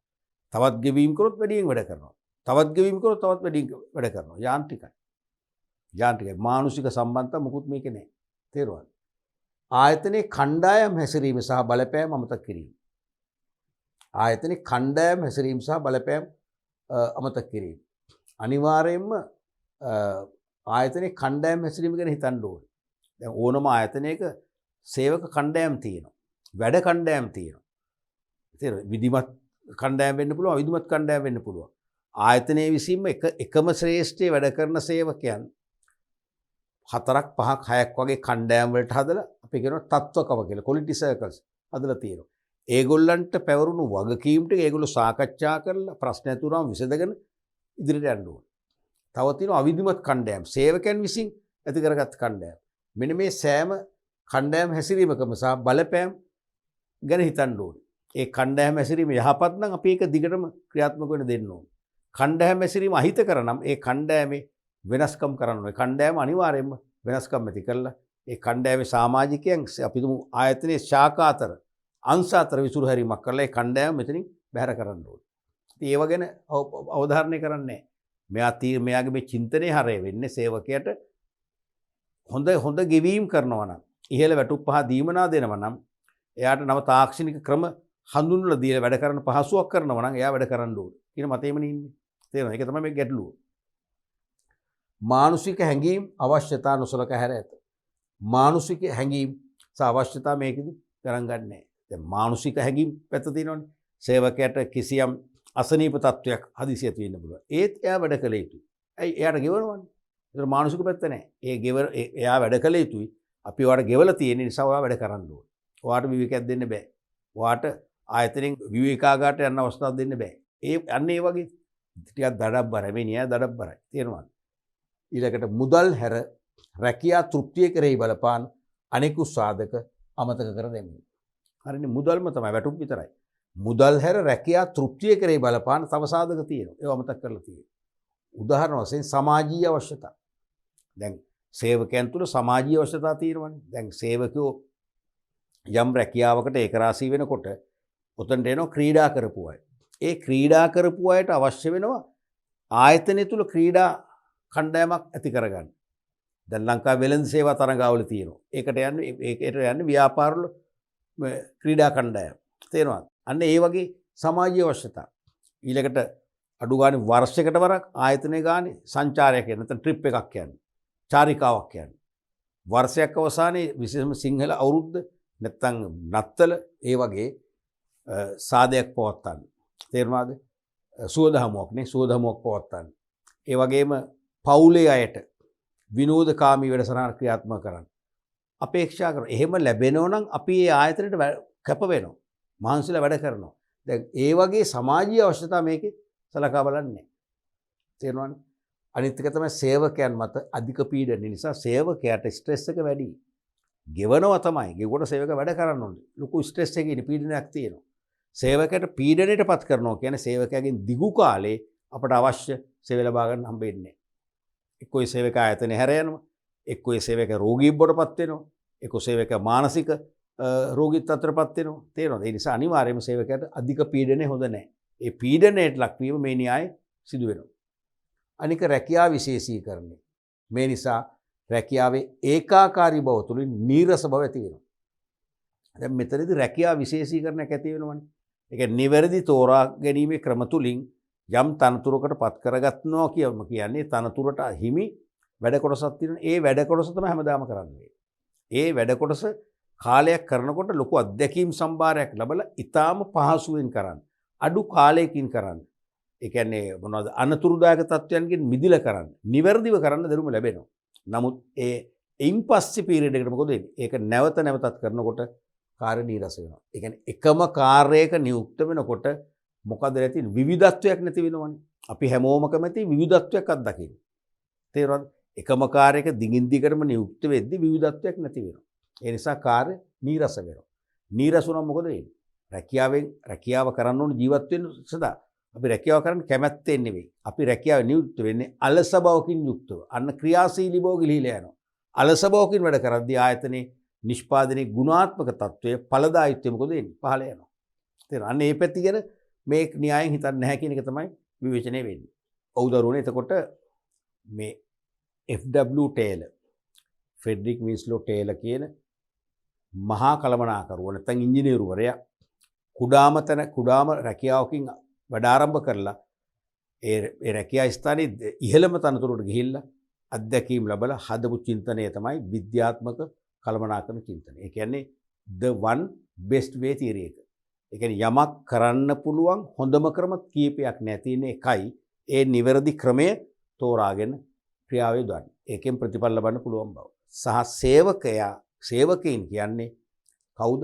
තවත් ගෙවීම් කරොත් වැඩියෙන් වැඩ කරනවා. තවත් ගෙවීම් කරොත් තවත් වැඩියෙන් වැඩ කරනවා. යාන්ත්‍රිකයි. මානසික සම්බන්ධතා මුකුත් මේකේ නැහැ. තේරුණාද? ආයතනයේ කණ්ඩායම් හැසිරීම සහ බලපෑම අමතක කිරීම. අමතක කිරීම. අනිවාර්යයෙන්ම ආයතනයේ කණ්ඩායම් හැසිරීම ගැන හිතන්න ඕනේ. දැන් ඕනම ආයතනයක සේවක කණ්ඩායම් තියෙනවා. වැඩ කණ්ඩායම් තියෙනවා. තේරෙනවද? විධිමත් කණ්ඩායම් වෙන්න පුළුවන්, අවිධිමත් කණ්ඩායම් වෙන්න පුළුවන්. ආයතනයේ විසින්ම එකම ශ්‍රේෂ්ඨයේ වැඩ කරන සේවකයන් 4ක් 5ක් 6ක් වගේ කණ්ඩායම් වලට හදලා අපි කියනවා තත්ත්වකව කියලා quality circles හදලා තියෙනවා. ඒගොල්ලන්ට පැවරුණු වගකීම් ටික ඒගොල්ලෝ සාකච්ඡා කරලා ප්‍රශ්න ඇතුළාම විසඳගෙන ඉදිරියට යන්න ඕනේ. තව තියෙනවා අවිධිමත් කණ්ඩායම්, සේවකයන් විසින් ඇති කරගත් කණ්ඩායම්. මෙන්න මේ සෑම කණ්ඩායම් හැසිරීමකම සහ බලපෑම් ගැන හිතන්න ඕනේ. ඒ කණ්ඩායම් හැසිරීම යහපත් නම් අපි ඒක දිගටම ක්‍රියාත්මක වෙන්න දෙන්න ඕනේ. කණ්ඩායම් හැසිරීම අහිතකර නම් ඒ කණ්ඩායමේ වෙනස්කම් කරන්න ඕනේ. කණ්ඩායම අනිවාර්යයෙන්ම වෙනස්කම් ඇති කරලා ඒ කණ්ඩායමේ සමාජිකයන් අපි තුමු ආයතනයේ ශාඛා අතර අංශ අතර විසුරු හැරීමක් කරලා ඒ කණ්ඩායම මෙතනින් බැහැර කරන්න ඕනේ. ඉතින් ඒව ගැන අවධාරණය කරන්නේ නැහැ. මෙයාගේ මේ චින්තනයේ හරය වෙන්නේ සේවකයට හොඳ ගෙවීම් කරනවා නම්, ඉහළ වැටුප් පහ දීමනා දෙනවා නම්, එයාට නව තාක්ෂණික ක්‍රම හඳුන්වලා දීලා වැඩ කරන්න පහසුවක් කරනවා නම් එයා වැඩ කරන්න ඕනේ. කියන මතෙමනේ ඉන්නේ. තේරෙනවද? ඒක තමයි මේ ගැටලුව. මානසික හැඟීම් අවශ්‍යතා නොසලකා හැර ඇත. මානසික හැඟීම් සහ අවශ්‍යතා මේකෙදි ගණන් ගන්න නැහැ. දැන් මානසික හැඟීම් පැත්ත තියෙනවනේ. සේවකයට කිසියම් අසනීප තත්වයක් හදිසිය ඇති වෙන්න පුළුවන්. ඒත් එයා වැඩ කළ යුතුයි. ඇයි? එයාට ගෙවනවනේ. ඒතර මානසික පැත්ත නැහැ. එයා වැඩ කළ යුතුයි. අපි ඔයාලට ගෙවලා තියෙන නිසා ඔයා වැඩ කරන්න ඕනේ. ඔයාට විවේකයක් දෙන්න බෑ. ඔයාට ආයතනෙන් විවේකාගාරට යන්න අවස්ථාවක් දෙන්න බෑ. අන්න ඒ වගේ ටිකක් දඩබ්බරයි. මේ න්‍යාය දඩබ්බරයි. තේරුණාද? ඊළඟට මුදල් හැර රැකියා තෘප්තිය කෙරෙහි බලපාන අනෙකුත් සාධක අමතක කර දැමීම. හරිනේ, මුදල්ම තමයි වැටුප් විතරයි. මුදල් හැර රැකියා තෘප්තිය කෙරෙහි බලපාන තව සාධක තියෙනවා. ඒවා අමතක කරලා තියෙනවා. උදාහරණ වශයෙන් සමාජීය අවශ්‍යතා. දැන් සේවකයන් තුළ සමාජීය අවශ්‍යතා තියෙනවනේ. දැන් සේවකයෝ යම් රැකියාවකට ඒක රාශී වෙනකොට උතන්ට එනවා ක්‍රීඩා කරපු අය. ඒ ක්‍රීඩා කරපු අයට අවශ්‍ය වෙනවා ආයතනය තුල ක්‍රීඩා කණ්ඩායමක් ඇති කරගන්න. දැන් ලංකාවේ වෙළඳ සේවා තරඟාවල තියෙනවා. ඒකට යන්නේ ව්‍යාපාරවල ක්‍රීඩා කණ්ඩායම්. තේරෙනවද? අන්න ඒ වගේ සමාජීය අවශ්‍යතා. ඊළඟට අඩු ගානේ වර්ෂයකට වරක් ආයතනයේ ගානේ සංචාරයක් යන නැත්නම් ට්‍රිප් එකක් යන්නේ. චාරිකාවක් යන්නේ. වර්ෂයක් අවසානයේ විශේෂම සිංහල අවුරුද්ද නැත්නම් නත්තල ඒ වගේ සාදයක් පවත්වන්න. තේරුණාද? සුවදහමුවක් පවත්වන්න. ඒ වගේම පවුලේ අයට විනෝදකාමී වැඩසටහන ක්‍රියාත්මක කරන්න. අපේක්ෂා කරනවා. එහෙම ලැබෙනවා නම් අපි ඒ ආයතනයට කැප වෙනවා. මහන්සිලා වැඩ කරනවා. දැන් ඒ වගේ සමාජීය අවශ්‍යතා මේකේ සලකා බලන්නේ. තේරුණානේ? අනිත් එක තමයි සේවකයන් මත අධික පීඩන නිසා සේවකයාට ස්ට්‍රෙස් එක වැඩි. ගෙවනවා තමයි. ගෙවුවට සේවක වැඩ කරන්න ඕනේ. ලොකු ස්ට්‍රෙස් එකකින් පීඩනයක් තියෙනවා. සේවකයට පීඩනයට පත් කරනවා කියන්නේ සේවකයාගෙන් දිගු කාලේ අපට අවශ්‍ය සේවය ලබා ගන්න හම්බෙන්නේ නැහැ. එක්කෝ ඒ සේවක ආයතනේ හැර යනවා. එක්කෝ ඒ සේවක රෝගී බවටපත් වෙනවා. එක්කෝ සේවක මානසික රෝගීත් අතරපත් වෙනවා. තේරෙනවද? ඒ නිසා අනිවාර්යයෙන්ම සේවකයාට අධික පීඩනය හොඳ නැහැ. ඒ පීඩනයට ලක්වීම මේ න්‍යාය සිදු වෙනවා. අනික රැකියාව විශේෂීකරණය. මේ නිසා රැකියාවේ ඒකාකාරී බව තුළින් නීරස බව ඇති වෙනවා. දැන් මෙතනදී රැකියාව විශේෂීකරණයක් ඇති වෙනවනේ. ඒ කියන්නේ නිවැරදි තෝරා ගැනීමේ ක්‍රම තුලින් යම් තනතුරකට පත් කරගත්නවා කියන්නේ තනතුරට හිමි වැඩ කොටසක් තියෙනවා. ඒ වැඩ කොටස තමයි හැමදාම කරන්නේ. ඒ වැඩ කොටස කාලයක් කරනකොට ලොකු අත්දැකීම් සම්භාරයක් ලැබලා ඊටාම පහසුවෙන් කරන්න. අඩු කාලයකින් කරන්න. ඒ කියන්නේ මොනවද අනතුරුදායක තත්ත්වයන්ගෙන් මිදිලා කරන්න. නිවැරදිව කරන්න දරුම ලැබෙනවා. නමුත් ඒ ඉම්පස්සි පීරියඩ් එකට මොකද වෙන්නේ? ඒක නැවත නැවතත් කරනකොට කාර්ය නීරස වෙනවා. ඒ කියන්නේ එකම කාර්යයක නියුක්ත වෙනකොට මොකද නැති විවිධත්වයක් නැති වෙනවනේ. අපි හැමෝම කැමති විවිධත්වයක් අත්දකින්න. තේරුණාද? එකම කාර්යයක දිගින් දිගටම නියුක්ත වෙද්දී විවිධත්වයක් නැති වෙනවා. ඒ නිසා කාර්ය නීරස වෙනවා. නීරස වුණා මොකද වෙන්නේ? රැකියාව කරන්න ඕන ජීවත් වෙන්න සදා. අපි රැකියාව කරන්න කැමැත්තෙන් නෙවෙයි. අපි රැකියාවේ නියුක්ත වෙන්නේ අලස බවකින් යුක්තව. අන්න ක්‍රියාශීලී බව ගිලිහිලා යනවා. අලස බවකින් වැඩ කරද්දී ආයතනයේ නිෂ්පාදනයේ ගුණාත්මක තත්වයේ ඵලදායීත්වය මොකද වෙන්නේ? පහළ යනවා. තේරෙනවද? අන්න ඒ පැති ගැන මේ න්‍යායෙන් හිතන්නේ නැහැ කියන එක තමයි විවේචනය වෙන්නේ. ඔව් දරුවනේ එතකොට මේ F.W. ටේලර් ෆ්‍රෙඩරික් වින්ස්ලෝ ටේලර් කියන මහා කළමනාකරුවා නැත්නම් ඉංජිනේරුවරයා කුඩාම රැකියාවකින් වැඩ ආරම්භ කරලා ඒ රැකියා ස්ථානයේ ඉහළම තනතුරට ගිහිල්ලා අත්දැකීම් ලැබලා හදපු චින්තනය තමයි විද්‍යාත්මක කළමනාකරණ චින්තනය. ඒ කියන්නේ the one best way theory එක. ඒ කියන්නේ යමක් කරන්න පුළුවන් හොඳම ක්‍රම කීපයක් නැතින එකයි ඒ නිවැරදි ක්‍රමය තෝරාගෙන ක්‍රියාවේ දාන්න. ඒකෙන් ප්‍රතිඵල ලබන්න පුළුවන් බව. සහ සේවකයන් කියන්නේ කවුද?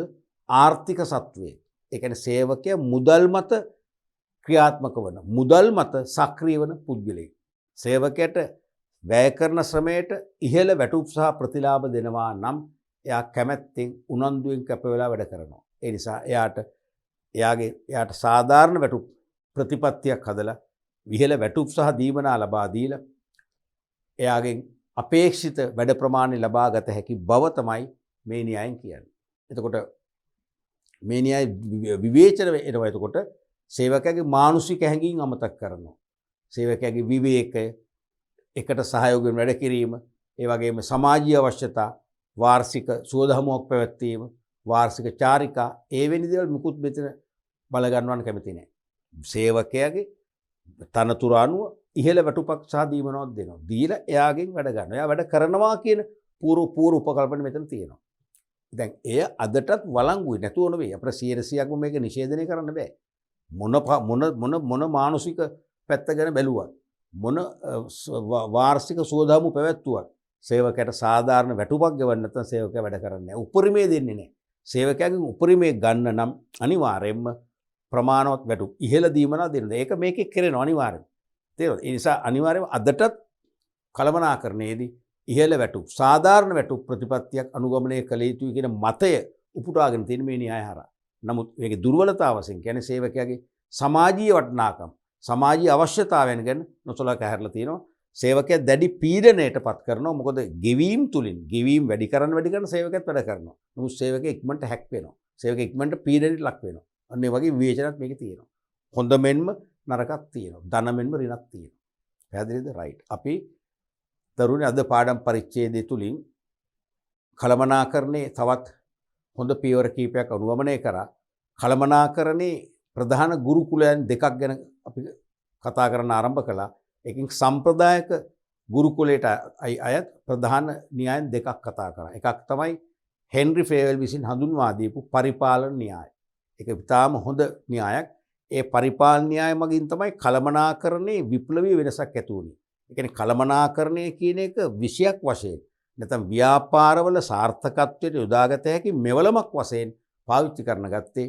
ආර්ථික සත්වයේ. ඒ කියන්නේ සේවකයා මුදල් මත ක්‍රියාත්මක වන මුදල් මත සක්‍රිය වන පුද්ගලයෙක්. සේවකයට වැය කරන ශ්‍රමයට ඉහළ වැටුප් සහ ප්‍රතිලාභ දෙනවා නම් එයා කැමැත්තෙන් උනන්දුවෙන් කැප වෙලා වැඩ කරනවා. ඒ නිසා එයාට සාධාරණ වැටුප් ප්‍රතිපත්තියක් හදලා ඉහළ වැටුප් සහ දීමනා ලබා දීලා එයාගෙන් අපේක්ෂිත වැඩ ප්‍රමාණය ලබා ගත හැකි බව තමයි මේ න්‍යායෙන් කියන්නේ. එතකොට මේ න්‍යාය විවේචන වෙනවා. එතකොට සේවකයාගේ මානසික හැඟීම් අමතක කරනවා. සේවකයාගේ විවේකය, එකට සහයෝගයෙන් වැඩ කිරීම, ඒ වගේම සමාජීය අවශ්‍යතා, වාර්ෂික සුවදහමුවක් පැවැත්වීම, වාර්ෂික චාරිකා, ඒ වෙනි දේවල් මුකුත් මෙතන බල ගන්නවන්න කැමති නැහැ. සේවකයාගේ තනතුර අනුව ඉහළ වැටුපක් සහ දීමනවත් දෙනවා. දීලා එයාගෙන් වැඩ ගන්නවා. එයා වැඩ කරනවා කියන පූර්ව උපකල්පන මෙතන තියෙනවා. දැන් එය අදටත් වළංගුයි නැතුව නෙවෙයි. අපිට 100%ක්ම මේක නිෂේධනය කරන්න බෑ. මොන මානසික පැත්ත ගැන බැලුවත් මොන වාර්ෂික සුවදහමු පැවැත්වුවත් සේවකයාට සාධාරණ වැටුපක් ගෙවන්න නැත්නම් සේවකයා වැඩ කරන්නේ නැහැ. උපරිමය දෙන්නේ නැහැ. සේවකයාගෙන් උපරිමය ගන්න නම් අනිවාර්යයෙන්ම ප්‍රමාණවත් වැටුප් ඉහළ දීමනා දෙන්න. ඒක මේකේ කරනවා අනිවාර්යයෙන්. තේරෙනවද? ඒ නිසා අනිවාර්යයෙන්ම අදටත් කළමනාකරණයේදී ඉහළ වැටුප් සාධාරණ වැටුප් ප්‍රතිපත්තියක් අනුගමනය කළ යුතුයි කියන මතය උපුටාගෙන තියෙන මේ න්‍යාය හරහා. නමුත් මේකේ දුර්වලතාව වශයෙන් කියන්නේ සේවකයාගේ සමාජීය වටිනාකම්, සමාජීය අවශ්‍යතාවයන් ගැන නොසලකා හැරලා තියෙනවා. සේවකයා දැඩි පීඩනයට පත් කරනවා. මොකද ගෙවීම් තුලින් ගෙවීම් වැඩි කරන සේවකයාත් වැඩ කරනවා. නමුත් සේවකයා ඉක්මනට හැක් වෙනවා. සේවකයා ඉක්මනට පීඩනයට ලක් වෙනවා. අන්න ඒ වගේ විවේචනත් මේකේ තියෙනවා. හොඳ මෙන්ම නරකක් තියෙනවා. ධන මෙන්ම ඍණක් තියෙනවා. පැහැදිලිද? රයිට්. අපි දරුවනේ අද පාඩම් පරිච්ඡේදය තුලින් කළමනාකරණේ තවත් හොඳ පියවර කීපයක් අනුගමනය කරා. කළමනාකරණේ ප්‍රධාන ගුරුකුලයන් දෙකක් ගැන අපි කතා කරන්න ආරම්භ කළා. එකකින් සම්ප්‍රදායික ගුරුකුලයට අයත් ප්‍රධාන න්‍යායන් දෙකක් කතා කරා. එකක් තමයි හෙන්රි ෆේවල් විසින් හඳුන්වා දීපු පරිපාලන න්‍යාය. ඒක ඉතාම හොඳ න්‍යායක්. ඒ පරිපාලන න්‍යාය මගින් තමයි කළමනාකරණේ විප්ලවීය වෙනසක් ඇති වුණේ. ඒ කියන්නේ කළමනාකරණය කියන එක විෂයක් වශයෙන් නැත්නම් ව්‍යාපාරවල සාර්ථකත්වයට යොදාගත හැකි මෙවලමක් වශයෙන් පාවිච්චි කරන ගත්තේ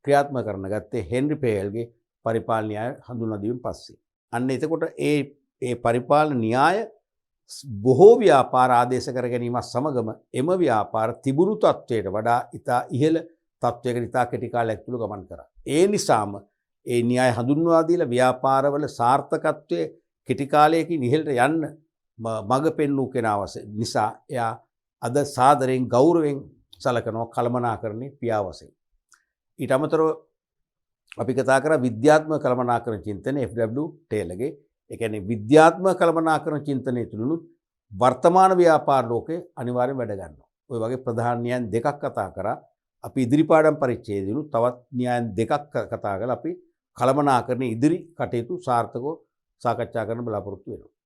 ක්‍රියාත්මක කරන ගත්තේ හෙන්රි ෆේවල්ගේ පරිපාලන න්‍යාය හඳුන්වා දීමෙන් පස්සේ. අන්න එතකොට ඒ පරිපාලන න්‍යාය බොහෝ ව්‍යාපාර ආදේශ කර ගැනීමත් සමගම එම ව්‍යාපාර තිබුණු තත්වයට වඩා ඉතා ඉහළ තත්වයකට ඉතා කෙටි කාලයක් තුළ ගමන් කරා. ඒ නිසාම ඒ න්‍යාය හඳුන්වා දීලා ව්‍යාපාරවල සාර්ථකත්වයේ කෙටි කාලයකින් ඉහළට යන්න මඟ පෙන්වූ කෙනා නිසා එයා අද සාදරයෙන් ගෞරවයෙන් සලකනවා කළමනාකරණේ පියා වශයෙන්. ඊට අමතරව අපි කතා කරා විද්‍යාත්මක කළමනාකරණ චින්තනය F.W. ටේලර්ගේ. ඒ කියන්නේ විද්‍යාත්මක කළමනාකරණ චින්තනයේ තුලුත් වර්තමාන ව්‍යාපාර ලෝකේ අනිවාර්යෙන් වැඩ ගන්නවා. ওই වගේ ප්‍රධාන න්‍යායන් දෙකක් කතා කරා. අපි ඉදිරි පාඩම් පරිච්ඡේදවලු තවත් න්‍යායන් දෙකක් කතා කරලා අපි කළමනාකරණයේ ඉදිරි කටයුතු සාර්ථකව සාකච්ඡා කරන්න බලාපොරොත්තු වෙනවා.